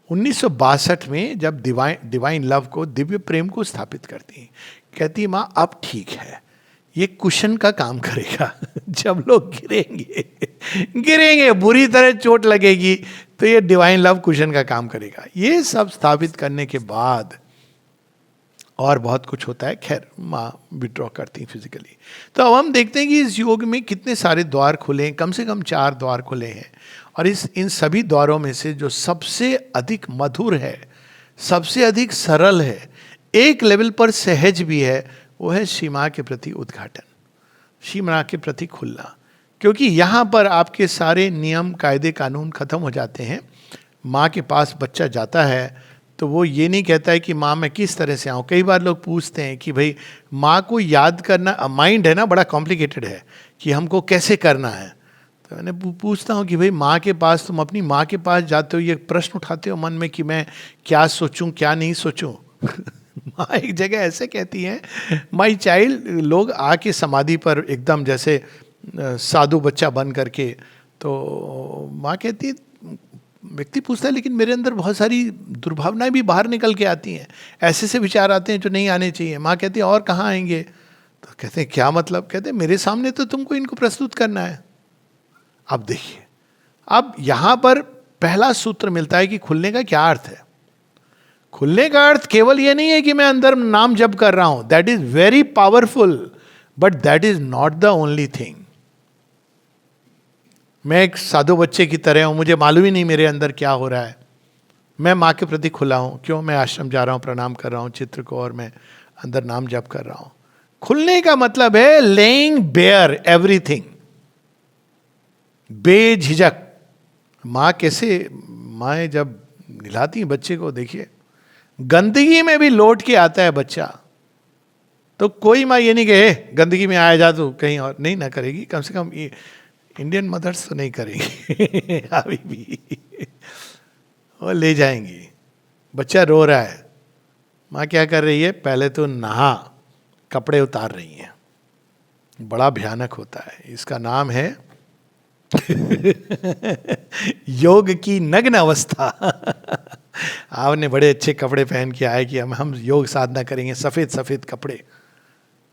1962 में जब डिवाइन लव को, दिव्य प्रेम को स्थापित करती हैं, कहती है माँ अब ठीक है, ये कुशन का काम करेगा। जब लोग गिरेंगे बुरी तरह चोट लगेगी, तो ये डिवाइन लव कुशन का काम करेगा। ये सब स्थापित करने के बाद और बहुत कुछ होता है, खैर माँ विड्रॉ करती हैं फिजिकली। तो अब हम देखते हैं कि इस योग में कितने सारे द्वार खुले हैं, कम से कम 4 द्वार खुले हैं। और इन सभी द्वारों में से जो सबसे अधिक मधुर है, सबसे अधिक सरल है, एक लेवल पर सहज भी है, वो है श्री माँ के प्रति उद्घाटन, श्री माँ के प्रति खुलना। क्योंकि यहाँ पर आपके सारे नियम, कायदे, कानून खत्म हो जाते हैं। माँ के पास बच्चा जाता है तो वो ये नहीं कहता है कि माँ मैं किस तरह से आऊँ। कई बार लोग पूछते हैं कि भाई माँ को याद करना, माइंड है ना बड़ा कॉम्प्लिकेटेड है, कि हमको कैसे करना है। तो मैंने पूछता हूँ कि भाई माँ के पास, तुम अपनी माँ के पास जाते हो, ये प्रश्न उठाते हो मन में कि मैं क्या सोचूं क्या नहीं सोचूं। माँ एक जगह ऐसे कहती हैं, माई चाइल्ड, लोग आके समाधि पर एकदम जैसे साधु बच्चा बन करके, तो माँ कहती है, व्यक्ति पूछता है लेकिन मेरे अंदर बहुत सारी दुर्भावनाएं भी बाहर निकल के आती हैं, ऐसे से विचार आते हैं जो नहीं आने चाहिए। माँ कहती है और कहाँ आएंगे? तो कहते हैं क्या मतलब? कहते हैं मेरे सामने तो तुमको इनको प्रस्तुत करना है। अब देखिए, अब यहां पर पहला सूत्र मिलता है कि खुलने का क्या अर्थ है। खुलने का अर्थ केवल ये नहीं है कि मैं अंदर नाम जप कर रहा हूं, that is very powerful, but that is not the only thing. मैं एक साधु बच्चे की तरह हूं, मुझे मालूम ही नहीं मेरे अंदर क्या हो रहा है, मैं माँ के प्रति खुला हूं। क्यों? मैं आश्रम जा रहा हूं, प्रणाम कर रहा हूं चित्र को, और मैं अंदर नाम जप कर रहा हूं। खुलने का मतलब है लेइंग बेयर एवरीथिंग, बेझिझक। माँ कैसे, माँ जब नहलाती बच्चे को, देखिए गंदगी में भी लौट के आता है बच्चा, तो कोई माँ ये नहीं कहे गंदगी में आया जा तो कहीं और नहीं ना करेगी। कम से कम ये इंडियन मदर्स तो नहीं करेंगी अभी भी, और ले जाएंगी। बच्चा रो रहा है, माँ क्या कर रही है? पहले तो नहा, कपड़े उतार रही हैं। बड़ा भयानक होता है। इसका नाम है योग की नग्न अवस्था। आपने बड़े अच्छे कपड़े पहन के आए कि हम योग साधना करेंगे, सफ़ेद सफ़ेद कपड़े,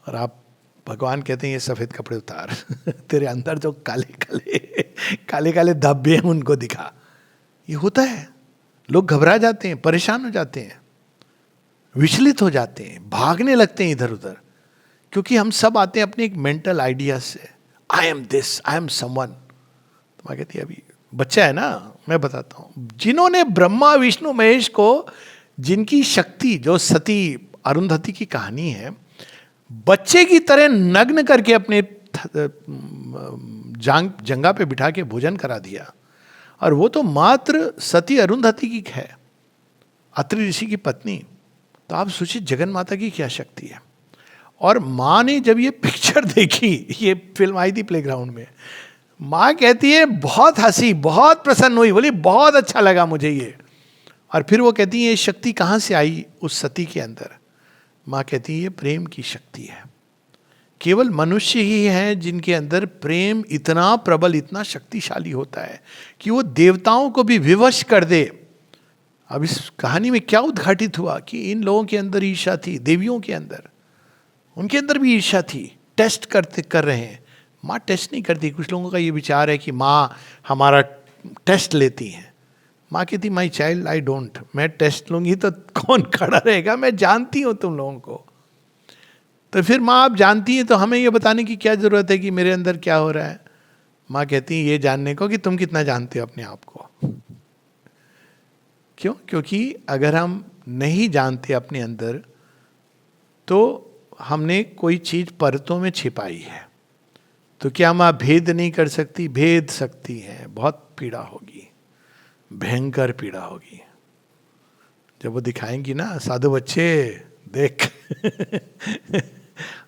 और आप भगवान कहते हैं ये सफ़ेद कपड़े उतार तेरे अंदर जो काले काले काले काले धब्बे हैं उनको दिखा। ये होता है, लोग घबरा जाते हैं, परेशान हो जाते हैं, विचलित हो जाते हैं, भागने लगते हैं इधर उधर, क्योंकि हम सब आते हैं अपने एक मेंटल आइडिया से, I am this, I am someone. तो मैं कहती है अभी बच्चा है ना, मैं बताता हूँ, जिन्होंने ब्रह्मा विष्णु महेश को, जिनकी शक्ति, जो सती अरुंधति की कहानी है, बच्चे की तरह नग्न करके अपने जंगा पे बिठा के भोजन करा दिया, और वो तो मात्र सती अरुंधति की है, अत्रि ऋषि की पत्नी। तो आप सोचिए जगन माता की क्या शक्ति है। और माँ ने जब ये पिक्चर देखी, ये फिल्म आई थी प्लेग्राउंड में, माँ कहती है बहुत हंसी, बहुत प्रसन्न हुई, बोली बहुत अच्छा लगा मुझे ये। और फिर वो कहती है ये शक्ति कहाँ से आई उस सती के अंदर। माँ कहती है ये प्रेम की शक्ति है। केवल मनुष्य ही है जिनके अंदर प्रेम इतना प्रबल, इतना शक्तिशाली होता है कि वो देवताओं को भी विवश कर दे। अब इस कहानी में क्या उद्घाटित हुआ कि इन लोगों के अंदर ईर्ष्या थी, देवियों के अंदर, उनके अंदर भी ईर्ष्या थी, टेस्ट कर रहे हैं। माँ टेस्ट नहीं करती। कुछ लोगों का ये विचार है कि माँ हमारा टेस्ट लेती हैं। माँ कहती माई चाइल्ड आई डोंट, मैं टेस्ट लूंगी तो कौन खड़ा रहेगा, मैं जानती हूँ तुम लोगों को। तो फिर माँ आप जानती हैं तो हमें ये बताने की क्या जरूरत है कि मेरे अंदर क्या हो रहा है। माँ कहती है ये जानने को कि तुम कितना जानते हो अपने आप को। क्यों? क्योंकि अगर हम नहीं जानते अपने अंदर तो हमने कोई चीज परतों में छिपाई है। तो क्या माँ भेद नहीं कर सकती? भेद सकती है। बहुत पीड़ा होगी, भयंकर पीड़ा होगी जब वो दिखाएंगी ना, साधु बच्चे देख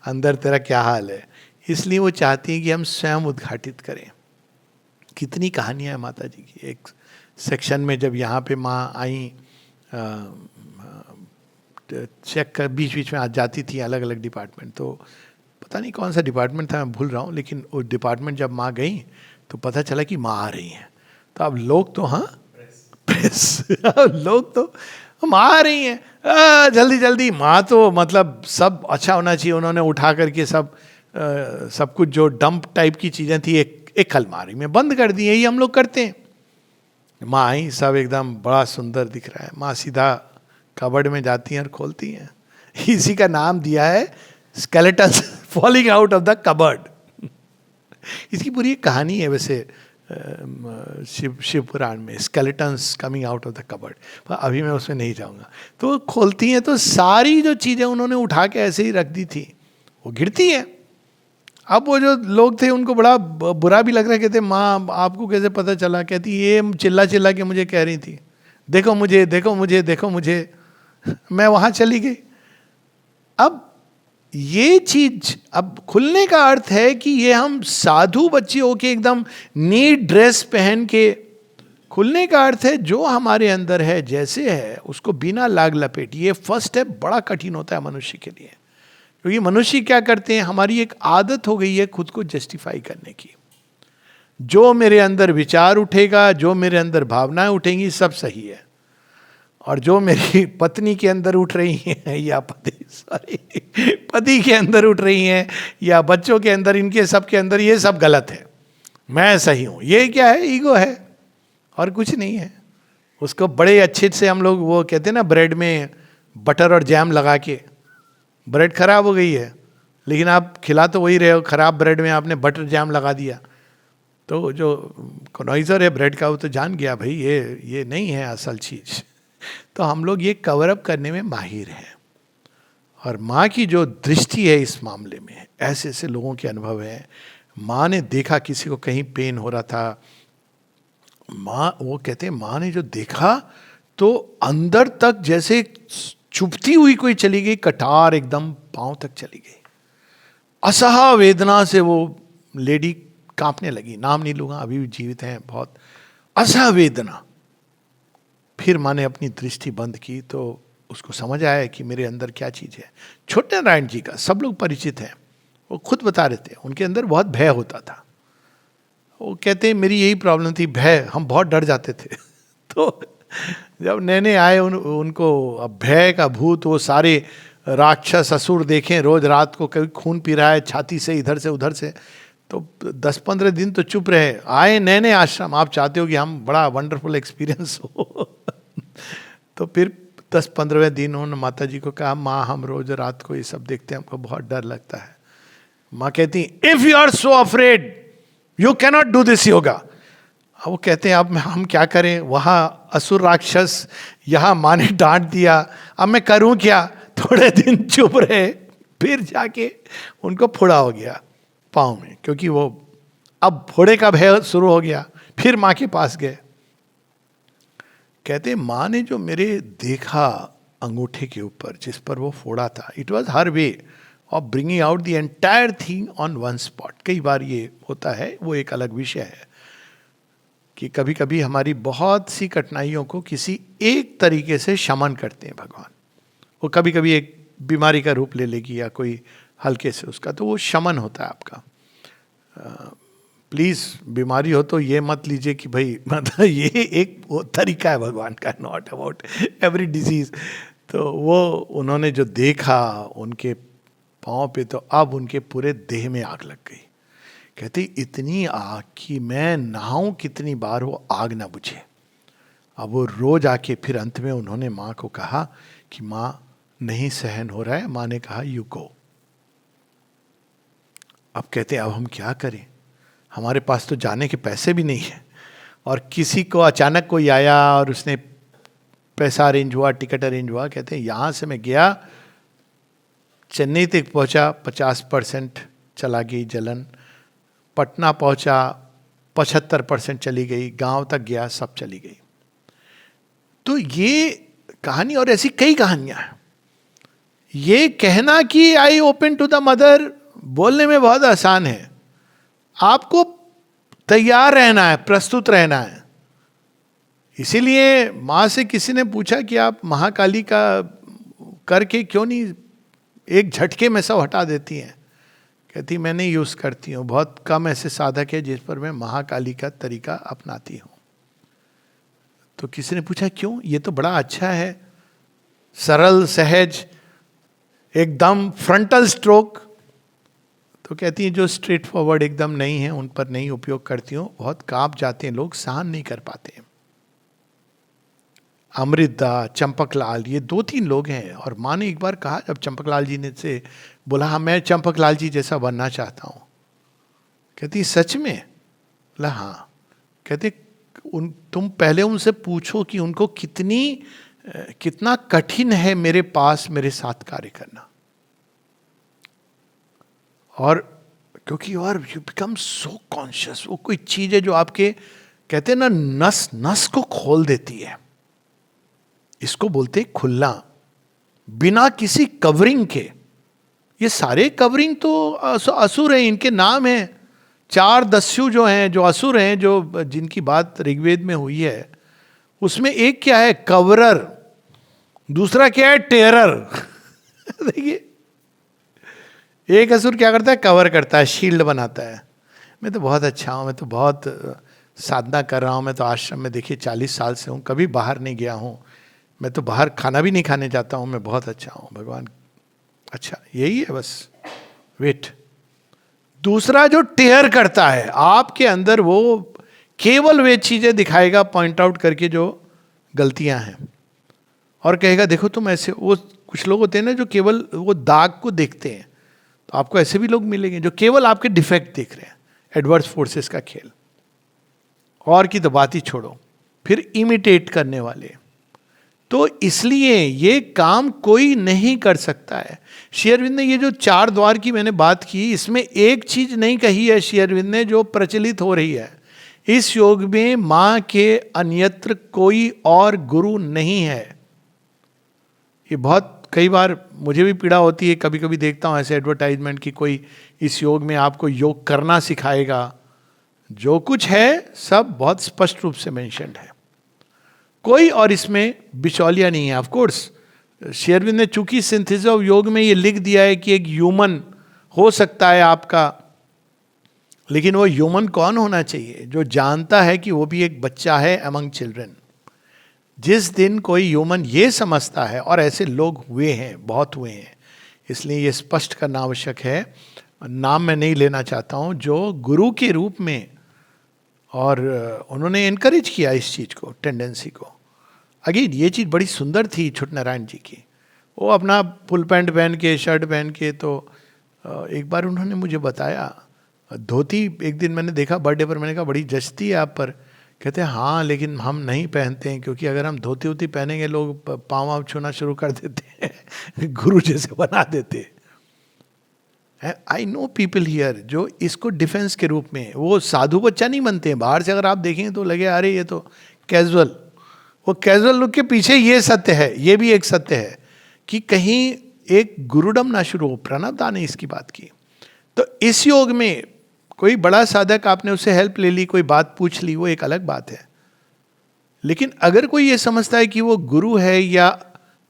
अंदर तेरा क्या हाल है। इसलिए वो चाहती हैं कि हम स्वयं उद्घाटित करें। कितनी कहानियां हैं माता जी की। एक सेक्शन में जब यहाँ पे माँ आई, चेक कर बीच बीच में आ जाती थी अलग अलग डिपार्टमेंट, तो पता नहीं कौन सा डिपार्टमेंट था, मैं भूल रहा हूँ, लेकिन उस डिपार्टमेंट जब माँ गई तो पता चला कि माँ आ रही हैं। तो अब लोग तो, हाँ प्रेस लोग तो माँ आ रही हैं जल्दी जल्दी। माँ तो मतलब सब अच्छा होना चाहिए, उन्होंने उठा करके सब कुछ जो डंप टाइप की चीज़ें थी एक अलमारी में बंद कर दी। यही हम लोग करते हैं। माँ आई, सब एकदम बड़ा सुंदर दिख रहा है। माँ सीधा कबर्ड में जाती हैं और खोलती हैं। इसी का नाम दिया है skeletons falling out of the cupboard. इसकी पूरी एक कहानी है वैसे शिव पुराण में, skeletons coming out of the cupboard, पर अभी मैं उसमें नहीं जाऊंगा। तो खोलती हैं तो सारी जो चीज़ें उन्होंने उठा के ऐसे ही रख दी थी वो गिरती हैं। अब वो जो लोग थे उनको बड़ा बुरा भी लग रहा है। कहते माँ आपको कैसे पता चला? कहती ये चिल्ला चिल्ला के मुझे कह रही थी, देखो मुझे देखो मुझे देखो मुझे। मैं वहाँ चली गई। अब ये चीज अब खुलने का अर्थ है कि ये हम साधु बच्चे होके एकदम नीट ड्रेस पहन के, खुलने का अर्थ है जो हमारे अंदर है जैसे है उसको बिना लाग लपेट। ये फर्स्ट स्टेप बड़ा कठिन होता है मनुष्य के लिए, क्योंकि मनुष्य क्या करते हैं, हमारी एक आदत हो गई है खुद को जस्टिफाई करने की। जो मेरे अंदर विचार उठेगा, जो मेरे अंदर भावनाएं उठेंगी, सब सही है। और जो मेरी पत्नी के अंदर उठ रही हैं या पति के अंदर उठ रही हैं या बच्चों के अंदर, इनके सब के अंदर ये सब गलत है, मैं सही हूँ। ये क्या है? ईगो है और कुछ नहीं है। उसको बड़े अच्छे से हम लोग वो कहते हैं ना, ब्रेड में बटर और जैम लगा के, ब्रेड खराब हो गई है लेकिन आप खिला तो वही रहे हो, खराब ब्रेड में आपने बटर जैम लगा दिया। तो जो कॉन्वाइजर है ब्रेड का वो तो जान गया भाई ये नहीं है असल चीज़। तो हम लोग ये कवर अप करने में माहिर हैं। और माँ की जो दृष्टि है इस मामले में, ऐसे ऐसे लोगों के अनुभव है। माँ ने देखा किसी को कहीं पेन हो रहा था, माँ वो कहते हैं माँ ने जो देखा तो अंदर तक जैसे चुभती हुई कोई चली गई, कटार एकदम पांव तक चली गई। असहा वेदना से वो लेडी कांपने लगी। नाम नहीं लूंगा, अभी भी जीवित हैं, बहुत असहा वेदना। फिर माँ ने अपनी दृष्टि बंद की तो उसको समझ आया कि मेरे अंदर क्या चीज़ है। छोटे नारायण जी का सब लोग परिचित हैं, वो खुद बता रहे थे उनके अंदर बहुत भय होता था। वो कहते हैं मेरी यही प्रॉब्लम थी, भय, हम बहुत डर जाते थे। तो जब नैने आए उनको अब भय का भूत, वो सारे राक्षस असुर देखें, रोज रात को कभी खून पी रहा है छाती से इधर से उधर से, तो 10-15 दिन तो चुप रहे। आए नए आश्रम, आप चाहते हो कि हम बड़ा वंडरफुल एक्सपीरियंस हो तो फिर 10-15वें दिन उन्होंने माता जी को कहा, माँ हम रोज रात को ये सब देखते हैं, हमको बहुत डर लगता है। माँ कहती, if you are so afraid you cannot do this yoga. अब वो कहते हैं अब हम क्या करें, वहाँ असुर राक्षस, यहाँ माँ ने डांट दिया, अब मैं करूँ क्या। थोड़े दिन चुप रहे, फिर जाके उनको फोड़ा हो गया पाँव में, क्योंकि वो अब फोड़े का भय शुरू हो गया। फिर माँ के पास गए, कहते माँ ने जो मेरे देखा अंगूठे के ऊपर जिस पर वो फोड़ा था, it was her way of bringing out the entire thing on one spot. कई बार ये होता है, वो एक अलग विषय है कि कभी कभी हमारी बहुत सी कठिनाइयों को किसी एक तरीके से शमन करते हैं भगवान। वो कभी कभी एक बीमारी का रूप ले लेगी या कोई हल्के से उसका, तो वो शमन होता है आपका। प्लीज़ बीमारी हो तो ये मत लीजिए कि भाई मतलब ये एक वो तरीका है भगवान का, नॉट अबाउट एवरी डिजीज। तो वो उन्होंने जो देखा उनके पाँव पे, तो अब उनके पूरे देह में आग लग गई। कहते इतनी आग कि मैं नहाऊं कितनी बार वो आग ना बुझे। अब वो रोज आके फिर अंत में उन्होंने माँ को कहा कि माँ नहीं सहन हो रहा है। माँ ने कहा यू गो। अब कहते अब हम क्या करें, हमारे पास तो जाने के पैसे भी नहीं है, और किसी को अचानक कोई आया और उसने पैसा अरेंज हुआ, टिकट अरेंज हुआ। कहते हैं यहाँ से मैं गया, चेन्नई तक पहुँचा, 50% चला गई जलन। पटना पहुँचा, 75% चली गई। गांव तक गया, सब चली गई। तो ये कहानी और ऐसी कई कहानियां हैं। ये कहना कि I open to the mother बोलने में बहुत आसान है, आपको तैयार रहना है, प्रस्तुत रहना है। इसीलिए माँ से किसी ने पूछा कि आप महाकाली का करके क्यों नहीं एक झटके में सब हटा देती हैं। कहती मैं नहीं यूज़ करती हूँ, बहुत कम ऐसे साधक है जिस पर मैं महाकाली का तरीका अपनाती हूँ। तो किसी ने पूछा क्यों, ये तो बड़ा अच्छा है, सरल सहज एकदम फ्रंटल स्ट्रोक। तो कहती हैं जो स्ट्रेट फॉरवर्ड एकदम नहीं है उन पर नहीं उपयोग करती हूँ, बहुत कांप जाते हैं लोग, सहन नहीं कर पाते हैं। अमृता, चंपकलाल, ये 2-3 लोग हैं। और माँ ने एक बार कहा जब चंपकलाल जी ने से बोला हाँ मैं चंपकलाल जी जैसा बनना चाहता हूँ। कहती सच में? बोला हाँ। कहते तुम पहले उनसे पूछो कि उनको कितना कठिन है मेरे पास मेरे साथ कार्य करना। और क्योंकि और यू बिकम सो कॉन्शियस, वो कोई चीज है जो आपके कहते हैं ना नस नस को खोल देती है। इसको बोलते खुलना, बिना किसी कवरिंग के। ये सारे कवरिंग तो असुर हैं, इनके नाम हैं 4 दस्यु जो हैं, जो असुर हैं, जो जिनकी बात ऋग्वेद में हुई है, उसमें एक क्या है कवरर, दूसरा क्या है टेरर देखिए, एक असुर क्या करता है कवर करता है, शील्ड बनाता है। मैं तो बहुत अच्छा हूँ, मैं तो बहुत साधना कर रहा हूँ, मैं तो आश्रम में देखिए 40 साल से हूँ, कभी बाहर नहीं गया हूँ, मैं तो बाहर खाना भी नहीं खाने जाता हूँ, मैं बहुत अच्छा हूँ भगवान। अच्छा यही है बस, वेट। दूसरा जो टेयर करता है आपके अंदर, वो केवल वे चीजें दिखाएगा पॉइंट आउट करके जो गलतियां हैं, और कहेगा देखो तुम ऐसे। वो कुछ लोग होते हैं ना जो केवल वो दाग को देखते हैं, तो आपको ऐसे भी लोग मिलेंगे जो केवल आपके डिफेक्ट देख रहे हैं। एडवर्स फोर्सेस का खेल, और की तो बात ही छोड़ो। फिर इमिटेट करने वाले। तो इसलिए ये काम कोई नहीं कर सकता है। श्री अरविंद ने ये जो 4 द्वार की मैंने बात की, इसमें एक चीज नहीं कही है श्री अरविंद ने जो प्रचलित हो रही है, इस योग में मां के अन्यत्र कोई और गुरु नहीं है। ये बहुत कई बार मुझे भी पीड़ा होती है, कभी कभी देखता हूँ ऐसे एडवर्टाइजमेंट की कोई इस योग में आपको योग करना सिखाएगा। जो कुछ है सब बहुत स्पष्ट रूप से मेंशन्ड है, कोई और इसमें बिचौलिया नहीं है। ऑफ कोर्स श्री अरविंद ने चूंकि सिंथेसिस ऑफ योग में ये लिख दिया है कि एक ह्यूमन हो सकता है आपका, लेकिन वो ह्यूमन कौन होना चाहिए? जो जानता है कि वो भी एक बच्चा है अमंग चिल्ड्रन। जिस दिन कोई ह्यूमन ये समझता है, और ऐसे लोग हुए हैं, बहुत हुए हैं, इसलिए ये स्पष्ट करना आवश्यक है, नाम मैं नहीं लेना चाहता हूँ, जो गुरु के रूप में, और उन्होंने इनकरेज किया इस चीज़ को, टेंडेंसी को। अगेन ये चीज़ बड़ी सुंदर थी छुट नारायण जी की। वो अपना फुल पैंट पहन के, शर्ट पहन के, तो एक बार उन्होंने मुझे बताया, धोती एक दिन मैंने देखा बर्थडे पर, मैंने कहा बड़ी जचती है आप पर। कहते हैं हाँ, लेकिन हम नहीं पहनते हैं, क्योंकि अगर हम धोती वोती पहनेंगे लोग पाँव वाँव छूना शुरू कर देते हैं गुरु जैसे बना देते हैं। आई नो पीपल हियर जो इसको डिफेंस के रूप में, वो साधु बच्चा नहीं बनते हैं। बाहर से अगर आप देखेंगे तो लगे अरे ये तो कैजुअल, वो कैजुअल लुक के पीछे ये सत्य है, ये भी एक सत्य है कि कहीं एक गुरुडम ना शुरू हो। प्रणब दा ने इसकी बात की। तो इस योग में कोई बड़ा साधक, आपने उससे हेल्प ले ली, कोई बात पूछ ली, वो एक अलग बात है। लेकिन अगर कोई ये समझता है कि वो गुरु है या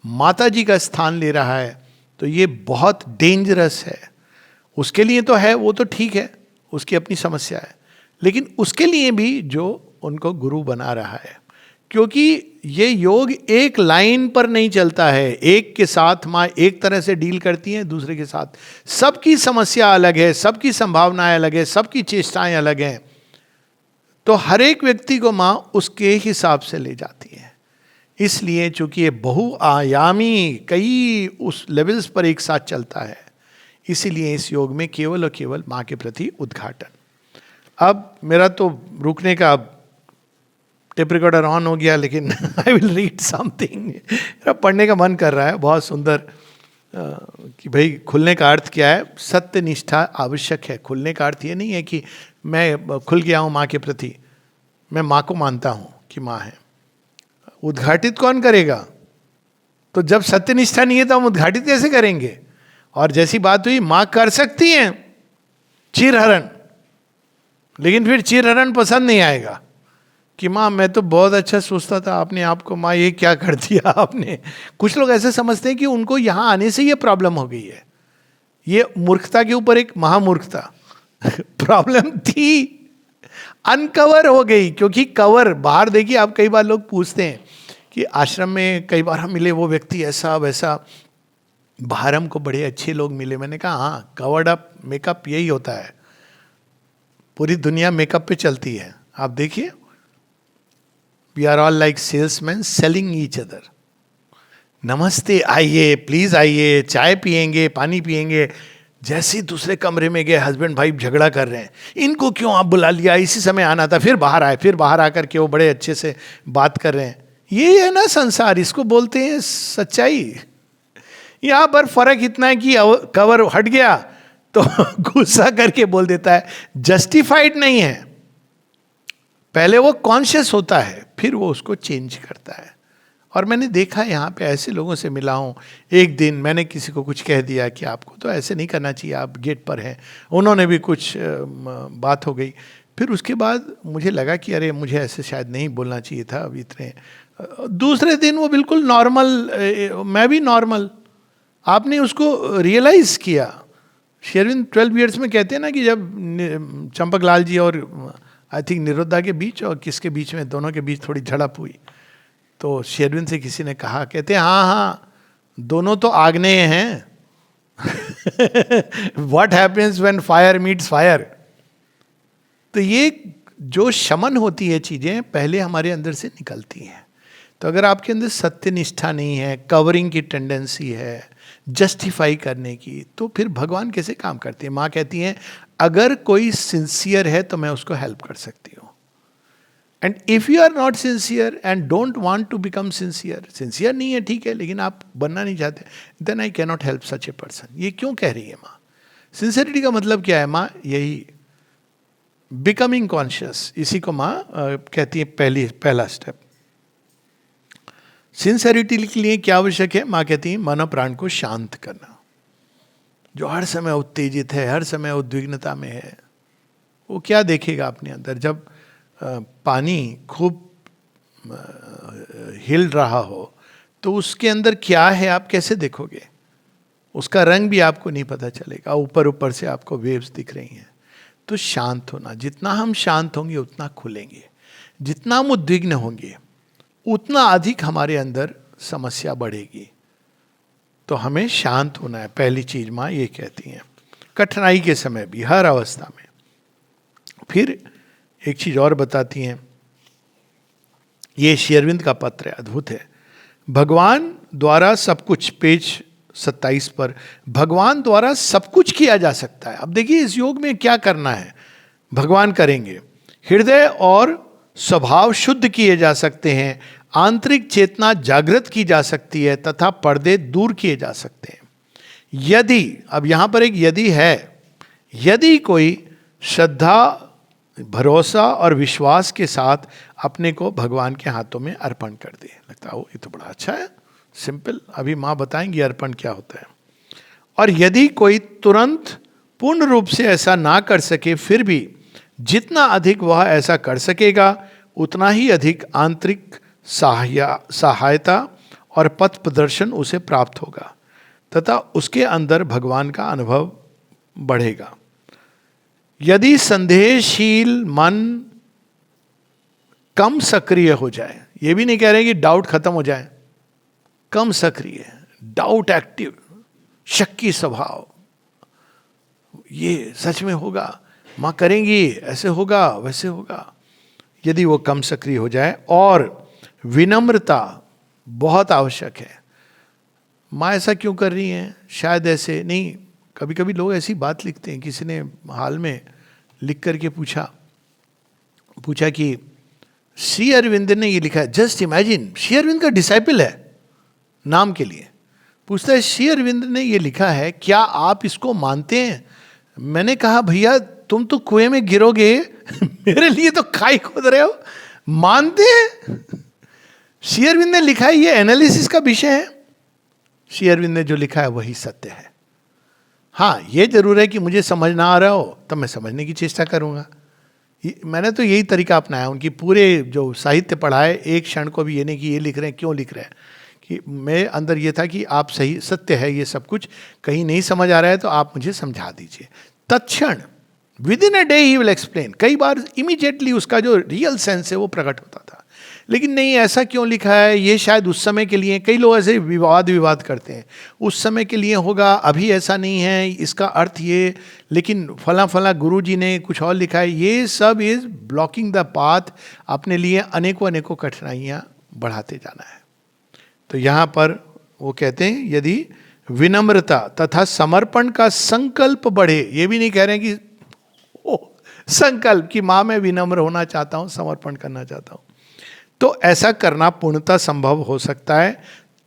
माता जी का स्थान ले रहा है, तो ये बहुत डेंजरस है। उसके लिए तो है, वो तो ठीक है, उसकी अपनी समस्या है, लेकिन उसके लिए भी जो उनको गुरु बना रहा है, क्योंकि ये योग एक लाइन पर नहीं चलता है। एक के साथ माँ एक तरह से डील करती हैं, दूसरे के साथ सबकी समस्या अलग है, सबकी संभावनाएं अलग है, सबकी चेष्टाएं अलग हैं। तो हर एक व्यक्ति को माँ उसके हिसाब से ले जाती है। इसलिए चूंकि ये बहुआयामी, कई उस लेवल्स पर एक साथ चलता है, इसीलिए इस योग में केवल और केवल माँ के प्रति उद्घाटन। अब मेरा तो रुकने का टेप रिकॉर्डर ऑन हो गया, लेकिन आई विल रीड समथिंग। मेरा पढ़ने का मन कर रहा है, बहुत सुंदर, कि भाई खुलने का अर्थ क्या है। सत्य निष्ठा आवश्यक है। खुलने का अर्थ ये नहीं है कि मैं खुल गया हूँ माँ के प्रति, मैं माँ को मानता हूँ कि माँ है। उद्घाटित कौन करेगा? तो जब सत्य निष्ठा नहीं है तो हम उद्घाटित कैसे करेंगे? और जैसी बात हुई, माँ कर सकती हैं चीरहरण, लेकिन फिर चीरहरण पसंद नहीं आएगा कि माँ मैं तो बहुत अच्छा सोचता था, आपने आपको माँ ये क्या कर दिया आपने। कुछ लोग ऐसे समझते हैं कि उनको यहाँ आने से ये प्रॉब्लम हो गई है। ये मूर्खता के ऊपर एक महामूर्खता प्रॉब्लम थी, अनकवर हो गई। क्योंकि कवर बाहर, देखिए आप, कई बार लोग पूछते हैं कि आश्रम में कई बार हम मिले, वो व्यक्ति ऐसा वैसा, बाहर हमको बड़े अच्छे लोग मिले। मैंने कहा हाँ, कवर्ड अप मेकअप यही होता है, पूरी दुनिया मेकअप पे चलती है। आप देखिए, we are all like salesman selling each other. नमस्ते, आइए प्लीज आइए, चाय पियेंगे, पानी पियेंगे। जैसे ही दूसरे कमरे में गए, हस्बैंड वाइफ झगड़ा कर रहे हैं, इनको क्यों आप बुला लिया, इसी समय आना था। फिर बाहर आए, फिर बाहर आकर के वो बड़े अच्छे से बात कर रहे हैं। ये है ना संसार, इसको बोलते हैं सच्चाई। यहां पर फर्क इतना है कि कवर हट गया तो गुस्सा करके बोल देता है, जस्टिफाइड नहीं है। पहले वो कॉन्शियस होता है, फिर वो उसको चेंज करता है। और मैंने देखा यहाँ पे ऐसे लोगों से मिला हूँ। एक दिन मैंने किसी को कुछ कह दिया कि आपको तो ऐसे नहीं करना चाहिए, आप गेट पर हैं। उन्होंने भी कुछ बात हो गई। फिर उसके बाद मुझे लगा कि अरे मुझे ऐसे शायद नहीं बोलना चाहिए था अभी इतने। दूसरे दिन वो बिल्कुल नॉर्मल, मैं भी नॉर्मल। आपने उसको रियलाइज किया। श्री अरविंद 12 ईयर्स में कहते हैं ना कि जब चंपक लाल जी और आई थिंक निरुद्धा के बीच और किसके बीच में, दोनों के बीच थोड़ी झड़प हुई, तो श्री अरविंद से किसी ने कहा, कहते हैं हाँ हाँ दोनों तो आग्नेय हैं what happens when fire meets fire. तो ये जो शमन होती है चीजें पहले हमारे अंदर से निकलती हैं। तो अगर आपके अंदर सत्य निष्ठा नहीं है, कवरिंग की टेंडेंसी है, जस्टिफाई करने की, तो फिर भगवान कैसे काम करते हैं? माँ कहती हैं अगर कोई सिंसियर है तो मैं उसको हेल्प कर सकती हूँ। And if you are not sincere and don't want to become sincere, sincere नहीं है ठीक है, लेकिन आप बनना नहीं चाहते, then I can not help such a person. ये क्यों कह रही है माँ? सिंसियरिटी का मतलब क्या है माँ? यही बिकमिंग कॉन्शियस, इसी को माँ कहती है पहला स्टेप। सिंसियरिटी के लिए क्या आवश्यक है? माँ कहती है मन प्राण को शांत करना। जो हर समय उत्तेजित है, हर समय उद्विग्नता में है, वो क्या देखेगा अपने अंदर? जब पानी खूब हिल रहा हो तो उसके अंदर क्या है आप कैसे देखोगे? उसका रंग भी आपको नहीं पता चलेगा, ऊपर ऊपर से आपको वेव्स दिख रही हैं। तो शांत होना, जितना हम शांत होंगे उतना खुलेंगे। जितना हम उद्विग्न होंगे उतना अधिक हमारे अंदर समस्या बढ़ेगी। तो हमें शांत होना है, पहली चीज माँ ये कहती हैं, कठिनाई के समय भी, हर अवस्था में। फिर एक चीज और बताती हैं, ये श्री अरविंद का पत्र है, अद्भुत है। भगवान द्वारा सब कुछ, पेज 27 पर, भगवान द्वारा सब कुछ किया जा सकता है। अब देखिए इस योग में क्या करना है, भगवान करेंगे। हृदय और स्वभाव शुद्ध किए जा सकते हैं, आंतरिक चेतना जागृत की जा सकती है तथा पर्दे दूर किए जा सकते हैं। यदि, अब यहां पर एक यदि है, यदि कोई श्रद्धा, भरोसा और विश्वास के साथ अपने को भगवान के हाथों में अर्पण कर दे। लगता है ये तो बड़ा अच्छा है, सिंपल, अभी माँ बताएंगी अर्पण क्या होता है। और यदि कोई तुरंत पूर्ण रूप से ऐसा ना कर सके, फिर भी जितना अधिक वह ऐसा कर सकेगा उतना ही अधिक आंतरिक सहायता और पथ प्रदर्शन उसे प्राप्त होगा तथा उसके अंदर भगवान का अनुभव बढ़ेगा। यदि संदेहशील मन कम सक्रिय हो जाए, ये भी नहीं कह रहे कि डाउट खत्म हो जाए, कम सक्रिय, डाउट एक्टिव, शक्की स्वभाव, ये सच में होगा, माँ करेंगी, ऐसे होगा वैसे होगा, यदि वो कम सक्रिय हो जाए। और विनम्रता बहुत आवश्यक है। माँ ऐसा क्यों कर रही हैं, शायद ऐसे नहीं, कभी कभी लोग ऐसी बात लिखते हैं। किसी ने हाल में लिख करके पूछा कि श्री अरविंद ने ये लिखा है, जस्ट इमेजिन, श्री अरविंद का डिसाइपल है नाम के लिए, पूछता है श्री अरविंद ने ये लिखा है, क्या आप इसको मानते हैं? मैंने कहा भैया तुम तो कुएं में गिरोगे मेरे लिए तो खाई खोद रहे हो, मानते हैं? श्री अरविंद ने लिखा है, ये एनालिसिस का विषय है, श्री अरविंद ने जो लिखा है वही सत्य है। हाँ ये जरूर है कि मुझे समझ ना आ रहा हो तब मैं समझने की चेष्टा करूंगा। मैंने तो यही तरीका अपनाया, उनकी पूरे जो साहित्य पढ़ा है, एक क्षण को भी ये नहीं कि ये लिख रहे हैं क्यों लिख रहे हैं, कि मेरे अंदर ये था कि आप सही, सत्य है ये सब कुछ, कहीं नहीं समझ आ रहा है तो आप मुझे समझा दीजिए। तत्क्षण with in a day he will explain. कई बार इमीडिएटली उसका जो रियल सेंस है वो प्रकट होता था। लेकिन नहीं, ऐसा क्यों लिखा है, ये शायद उस समय के लिए, कई लोग ऐसे विवाद करते हैं, उस समय के लिए होगा, अभी ऐसा नहीं है, इसका अर्थ ये, लेकिन फला गुरु जी ने कुछ और लिखा है। ये सब इज ब्लॉकिंग द पाथ, अपने लिए अनेकों कठिनाइयाँ बढ़ाते जाना है। तो यहाँ पर वो कहते हैं यदि विनम्रता तथा समर्पण का संकल्प बढ़े, ये भी नहीं कह रहे हैं कि संकल्प कि माँ मैं विनम्र होना चाहता हूँ, समर्पण करना चाहता हूँ, तो ऐसा करना पूर्णतः संभव हो सकता है।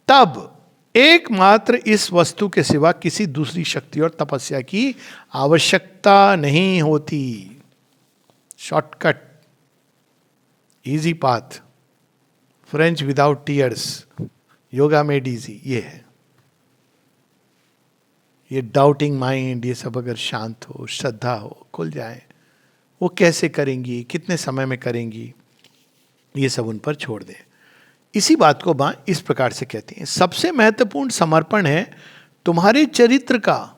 तब एकमात्र इस वस्तु के सिवा किसी दूसरी शक्ति और तपस्या की आवश्यकता नहीं होती। Shortcut, easy path, French without tears, yoga made easy, ये है। ये डाउटिंग माइंड, ये सब अगर शांत हो, श्रद्धा हो, खुल जाए, वो कैसे करेंगी, कितने समय में करेंगी, ये सब उन पर छोड़ दें। इसी बात को मां इस प्रकार से कहती हैं, सबसे महत्वपूर्ण समर्पण है तुम्हारे चरित्र का।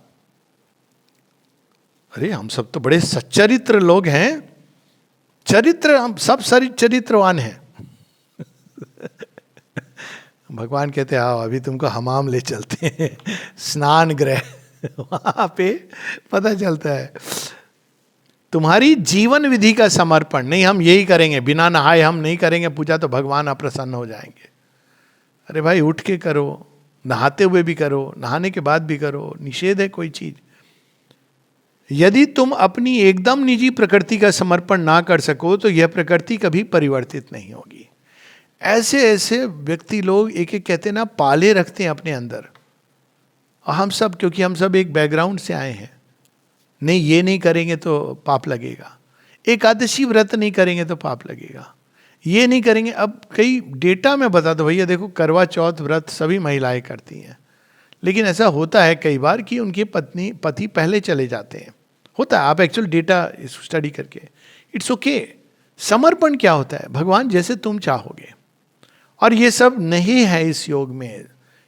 अरे हम सब तो बड़े सच्चरित्र लोग हैं, चरित्र, हम सब सारी चरित्रवान हैं। भगवान कहते हैं आओ अभी तुमको हमाम ले चलते हैं, स्नान गृह, वहां पे पता चलता है तुम्हारी जीवन विधि का समर्पण। नहीं हम यही करेंगे, बिना नहाए हम नहीं करेंगे पूजा तो भगवान अप्रसन्न हो जाएंगे। अरे भाई उठ के करो, नहाते हुए भी करो, नहाने के बाद भी करो, निषेध है कोई चीज। यदि तुम अपनी एकदम निजी प्रकृति का समर्पण ना कर सको तो यह प्रकृति कभी परिवर्तित नहीं होगी। ऐसे ऐसे व्यक्ति लोग एक एक कहते हैं ना, पाले रखते हैं अपने अंदर। और हम सब, क्योंकि हम सब एक बैकग्राउंड से आए हैं, नहीं ये नहीं करेंगे तो पाप लगेगा, एकादशी व्रत नहीं करेंगे तो पाप लगेगा, ये नहीं करेंगे। अब कई डेटा में बता दो भैया, देखो करवा चौथ व्रत सभी महिलाएं करती हैं, लेकिन ऐसा होता है कई बार कि उनके पति पहले चले जाते हैं, होता है। आप एक्चुअल डेटा स्टडी करके, इट्स ओके। समर्पण क्या होता है, भगवान जैसे तुम चाहोगे। और ये सब नहीं है इस योग में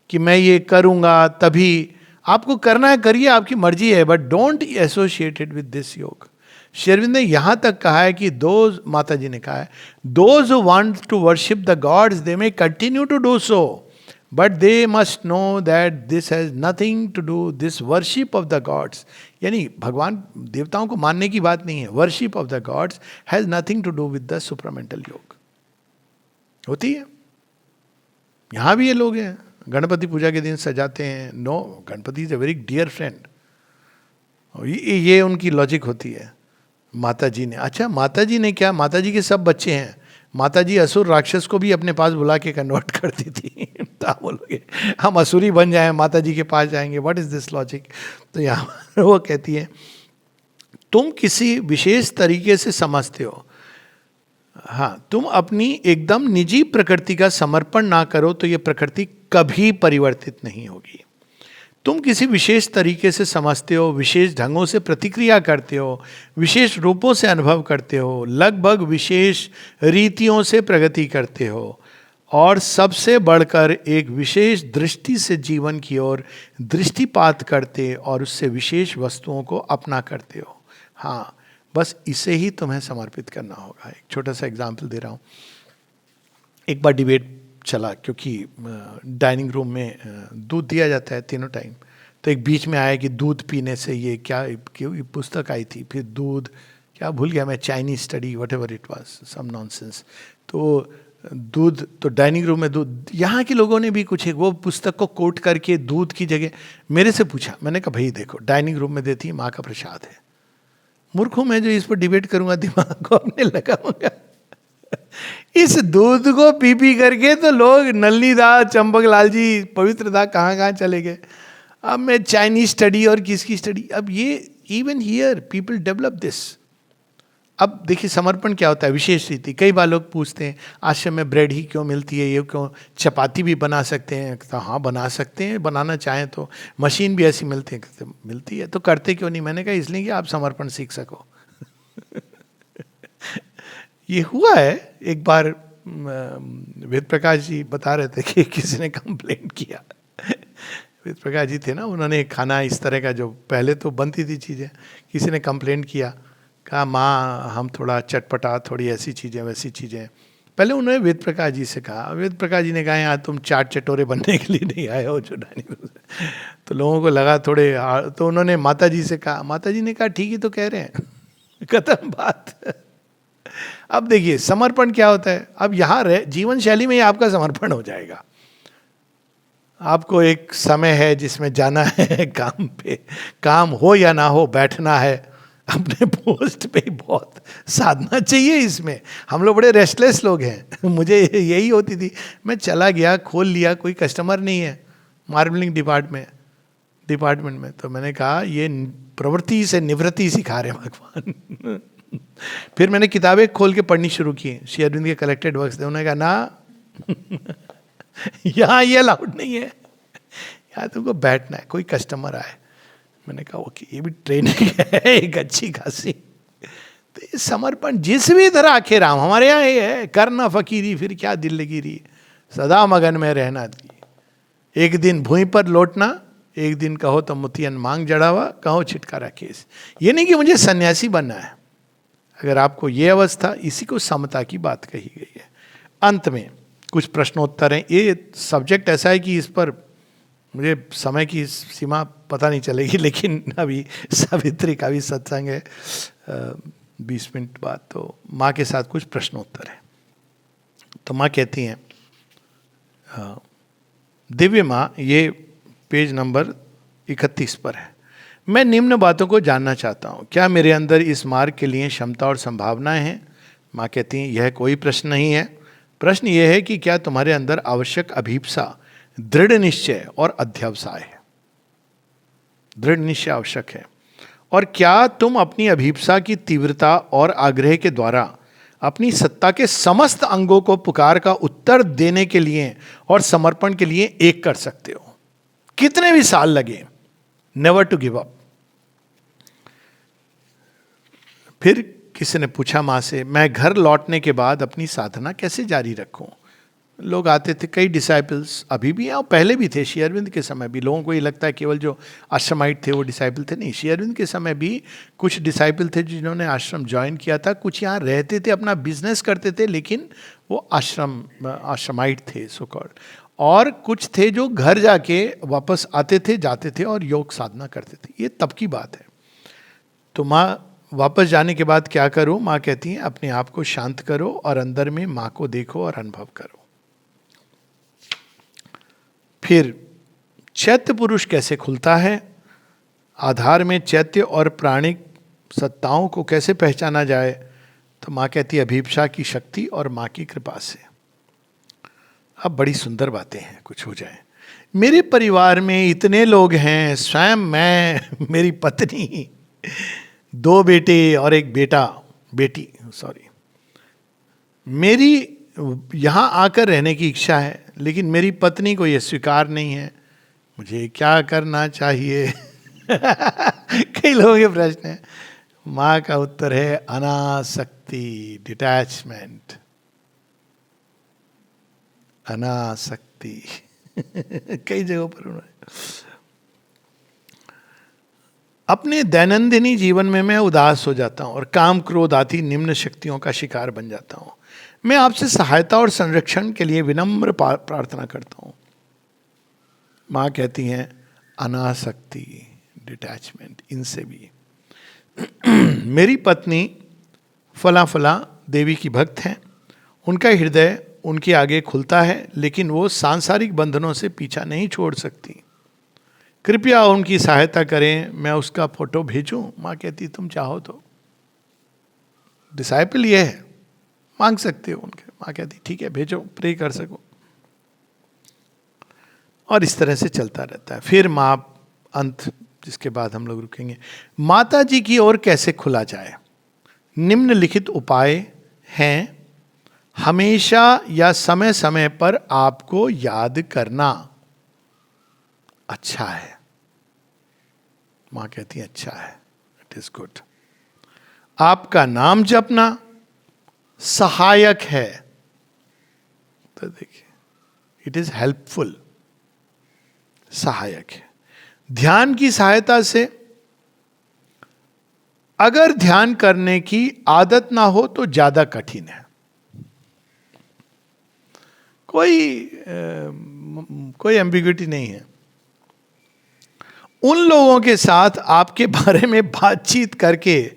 कि मैं ये करूँगा तभी, आपको करना है करिए, आपकी मर्जी है, but don't associated with this योग। शेरविंद ने यहां तक कहा है कि दोज, माता जी ने कहा है, those who want to worship the gods they may continue to do so, but they must know that this has nothing to do, this worship of the gods, यानी भगवान देवताओं को मानने की बात नहीं है, worship of the gods has nothing to do with the supramental yoga. होती है, यहां भी ये लोग हैं, गणपति पूजा के दिन सजाते हैं, no, Ganpati is a very dear friend. ये उनकी लॉजिक होती है। माता जी ने, अच्छा माता जी ने क्या, माता जी के सब बच्चे हैं, माता जी असुर राक्षस को भी अपने पास बुला के कन्वर्ट करती थी। तो आप बोलोगे हम असुरी बन जाएं, माता जी के पास जाएंगे, व्हाट इज दिस लॉजिक? तो यहाँ वो कहती है तुम किसी विशेष तरीके से समझते हो, हाँ, तुम अपनी एकदम निजी प्रकृति का समर्पण ना करो तो ये प्रकृति कभी परिवर्तित नहीं होगी। तुम किसी विशेष तरीके से समझते हो, विशेष ढंगों से प्रतिक्रिया करते हो, विशेष रूपों से अनुभव करते हो, लगभग विशेष रीतियों से प्रगति करते हो, और सबसे बढ़कर एक विशेष दृष्टि से जीवन की ओर दृष्टिपात करते और उससे विशेष वस्तुओं को अपना करते हो। हाँ, बस इसे ही तुम्हें समर्पित करना होगा। एक छोटा सा एग्जाम्पल दे रहा हूँ। एक बार डिबेट चला, क्योंकि डाइनिंग रूम में दूध दिया जाता है तीनों टाइम, तो एक बीच में आया कि दूध पीने से ये क्या, क्यों पुस्तक आई थी, फिर दूध क्या भूल गया मैं, Chinese study whatever it was, some nonsense. तो दूध, तो डाइनिंग रूम में दूध, यहाँ के लोगों ने भी कुछ एक वो पुस्तक को कोट करके दूध की जगह मेरे से पूछा। मैंने कहा भाई देखो, डाइनिंग रूम में देती है माँ का प्रसाद है, मूर्खों में जो इस पर डिबेट करूंगा, दिमाग को अपने लगाऊंगा। इस दूध को पी पी करके तो लोग नलनी दा, चंपक लाल जी, पवित्र दा कहाँ कहाँ चले गए। अब मैं चाइनीज स्टडी और किसकी स्टडी, अब ये even here people develop this. अब देखिए समर्पण क्या होता है, विशेष रीति। कई बार लोग पूछते हैं आश्रम में ब्रेड ही क्यों मिलती है, ये क्यों, चपाती भी बना सकते हैं? तो हाँ बना सकते हैं, बनाना चाहें तो, मशीन भी ऐसी मिलती है, मिलती है तो करते क्यों नहीं? मैंने कहा इसलिए कि आप समर्पण सीख सको। ये हुआ है एक बार, वेद प्रकाश जी बता रहे थे कि किसी ने कंप्लेंट किया। वेद प्रकाश जी थे ना, उन्होंने खाना इस तरह का, जो पहले तो बनती थी चीज़ें, किसी ने कंप्लेंट किया, कहा माँ हम थोड़ा चटपटा, थोड़ी ऐसी चीज़ें वैसी चीज़ें। पहले उन्होंने वेद प्रकाश जी से कहा, वेद प्रकाश जी ने कहा यहाँ तुम चाट चटोरे बनने के लिए नहीं आए हो जो डाइनिंग रूम से। तो लोगों को लगा थोड़े, तो उन्होंने माता जी से कहा, माता जी ने कहा ठीक ही तो कह रहे हैं। खत्म बात। अब देखिए समर्पण क्या होता है, अब यहाँ जीवन शैली में ही आपका समर्पण हो जाएगा। आपको एक समय है जिसमें जाना है काम पे, काम हो या ना हो बैठना है अपने पोस्ट पे। बहुत साधना चाहिए इसमें, हम लोग बड़े रेस्टलेस लोग हैं। मुझे यही होती थी, मैं चला गया, खोल लिया, कोई कस्टमर नहीं है मार्बलिंग डिपार्टमेंट में, तो मैंने कहा ये प्रवृत्ति से निवृत्ति सिखा रहे हैं भगवान। फिर मैंने किताबें खोल के पढ़नी शुरू की, श्री अरविंद के कलेक्टेड वर्क्स थे। उन्होंने कहा ना यहाँ ये अलाउड नहीं है, यहाँ तुमको बैठना है, कोई कस्टमर आए। मैंने कहा ओके, ये भी ट्रेनिंग है एक अच्छी खासी। तो ये समर्पण जिस भी तरह आखे राम, हमारे यहाँ ये है, करना फकीरी फिर क्या दिल लगी, सदा मगन में रहना। एक दिन भूमि पर लौटना, एक दिन कहो तो मुतियन मांग जड़ावा, कहो छिटकारा केस। ये नहीं कि मुझे सन्यासी बनना है। अगर आपको ये अवस्था, इसी को समता की बात कही गई है। अंत में कुछ प्रश्नोत्तर हैं। ये सब्जेक्ट ऐसा है कि इस पर मुझे समय की सीमा पता नहीं चलेगी, लेकिन अभी सावित्री का भी सत्संग है 20 मिनट बाद, तो माँ के साथ कुछ प्रश्नोत्तर है। तो माँ कहती हैं, दिव्य माँ, ये पेज नंबर 31 पर है, मैं निम्न बातों को जानना चाहता हूँ, क्या मेरे अंदर इस मार्ग के लिए क्षमता और संभावनाएं हैं? माँ कहती हैं यह कोई प्रश्न नहीं है, प्रश्न यह है कि क्या तुम्हारे अंदर आवश्यक अभीप्सा, दृढ़ निश्चय और अध्यवसाय है। दृढ़ निश्चय आवश्यक है, और क्या तुम अपनी अभीप्सा की तीव्रता और आग्रह के द्वारा अपनी सत्ता के समस्त अंगों को पुकार का उत्तर देने के लिए और समर्पण के लिए एक कर सकते हो, कितने भी साल लगे, नेवर टू गिव अप। फिर किसी ने पूछा माँ से, मैं घर लौटने के बाद अपनी साधना कैसे जारी रखूं? लोग आते थे, कई डिसाइपल्स अभी भी हैं और पहले भी थे, श्री अरविंद के समय भी। लोगों को ये लगता है केवल जो आश्रमाइट थे वो डिसाइपल थे, नहीं, श्री अरविंद के समय भी कुछ डिसाइपल थे जिन्होंने आश्रम ज्वाइन किया था। कुछ यहाँ रहते थे, अपना बिजनेस करते थे, लेकिन वो आश्रमाइट थे सो कॉल्ड। और कुछ थे जो घर जाके वापस आते थे, जाते थे और योग साधना करते थे। ये तब की बात है। तो माँ वापस जाने के बाद क्या करो, माँ कहती हैं अपने आप को शांत करो और अंदर में माँ को देखो और अनुभव करो। फिर चैत्य पुरुष कैसे खुलता है, आधार में चैत्य और प्राणिक सत्ताओं को कैसे पहचाना जाए, तो माँ कहती है अभिप्सा की शक्ति और माँ की कृपा से। अब बड़ी सुंदर बातें हैं, कुछ हो जाए। मेरे परिवार में इतने लोग हैं, स्वयं मैं, मेरी पत्नी, 2 बेटे और एक बेटी, सॉरी। मेरी यहाँ आकर रहने की इच्छा है, लेकिन मेरी पत्नी को यह स्वीकार नहीं है। मुझे क्या करना चाहिए? कई लोगों के प्रश्न है। माँ का उत्तर है अनासक्ति, डिटैचमेंट, अनासक्ति। कई जगहों पर उन्होंने अपने दैनंदिनी जीवन में मैं उदास हो जाता हूं और काम क्रोध आदि निम्न शक्तियों का शिकार बन जाता हूं। मैं आपसे सहायता और संरक्षण के लिए विनम्र प्रार्थना करता हूं। माँ कहती हैं अनासक्ति, डिटैचमेंट, इनसे भी। मेरी पत्नी फला फला देवी की भक्त हैं। उनका हृदय उनके आगे खुलता है, लेकिन वो सांसारिक बंधनों से पीछा नहीं छोड़ सकती। कृपया उनकी सहायता करें, मैं उसका फोटो भेजूं? माँ कहती तुम चाहो तो, डिसाइपल ये है, मांग सकते हो उनके। माँ कहती ठीक है भेजो, प्रे कर सको। और इस तरह से चलता रहता है। फिर माँ अंत, जिसके बाद हम लोग रुकेंगे, माता जी की ओर कैसे खुला जाए। निम्नलिखित उपाय हैं। हमेशा या समय समय पर आपको याद करना अच्छा है। मां कहती है अच्छा है, इट इज गुड। आपका नाम जपना सहायक है। तो देखिए, इट इज हेल्पफुल, सहायक है। ध्यान की सहायता से, अगर ध्यान करने की आदत ना हो तो ज्यादा कठिन है। कोई एम्बिग्युइटी नहीं है। उन लोगों के साथ आपके बारे में बातचीत करके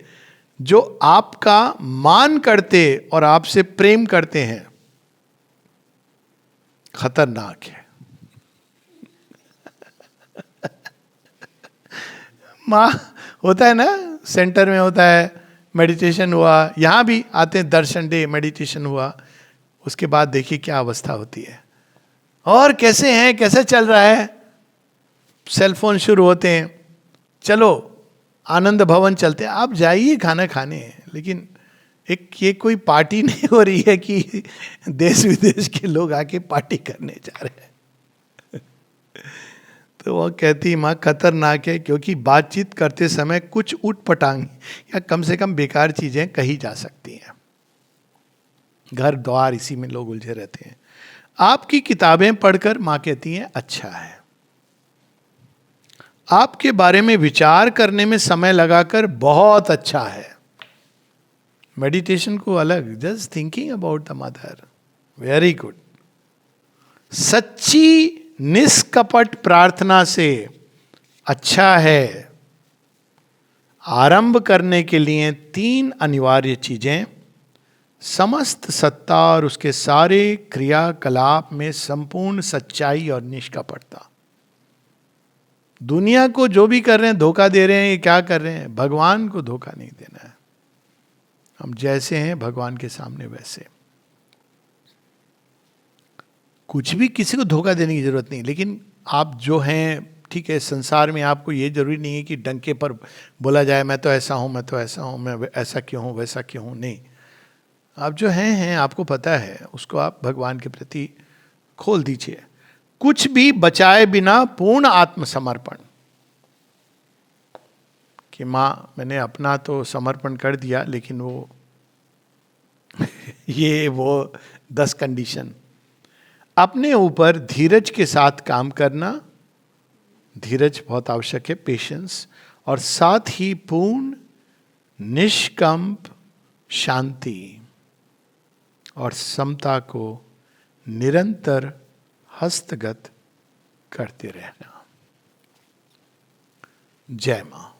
जो आपका मान करते और आपसे प्रेम करते हैं, खतरनाक है। मां होता है ना, सेंटर में होता है, मेडिटेशन हुआ, यहां भी आते हैं दर्शन डे, मेडिटेशन हुआ, उसके बाद देखिए क्या अवस्था होती है। और कैसे हैं, कैसे चल रहा है, सेल फोन शुरू होते हैं, चलो आनंद भवन चलते हैं, आप जाइए खाना खाने। लेकिन ये कोई पार्टी नहीं हो रही है कि देश विदेश के लोग आके पार्टी करने जा रहे हैं। तो वो कहती माँ खतरनाक है, क्योंकि बातचीत करते समय कुछ उटपटांग या कम से कम बेकार चीजें कही जा सकती हैं। घर द्वार इसी में लोग उलझे रहते हैं। आपकी किताबें पढ़कर, माँ कहती हैं, अच्छा है। आपके बारे में विचार करने में समय लगाकर बहुत अच्छा है। मेडिटेशन को अलग, just thinking about the mother, very good. सच्ची निष्कपट प्रार्थना से अच्छा है। आरंभ करने के लिए 3 अनिवार्य चीजें, समस्त सत्ता और उसके सारे क्रियाकलाप में संपूर्ण सच्चाई और निष्कपटता। दुनिया को जो भी कर रहे हैं, धोखा दे रहे हैं, ये क्या कर रहे हैं? भगवान को धोखा नहीं देना है। हम जैसे हैं भगवान के सामने वैसे। कुछ भी किसी को धोखा देने की जरूरत नहीं, लेकिन आप जो हैं, ठीक है, संसार में आपको ये जरूरी नहीं है कि डंके पर बोला जाए मैं तो ऐसा हूं, मैं तो ऐसा हूं, मैं ऐसा क्यों हूं, वैसा क्यों हूं। नहीं, आप जो हैं आपको पता है, उसको आप भगवान के प्रति खोल दीजिए। कुछ भी बचाए बिना पूर्ण आत्मसमर्पण, कि माँ मैंने अपना तो समर्पण कर दिया, लेकिन वो ये वो 10 कंडीशन। अपने ऊपर धीरज के साथ काम करना, धीरज बहुत आवश्यक है, पेशेंस, और साथ ही पूर्ण निष्कंप शांति और समता को निरंतर हस्तगत करते रहना। जय मां।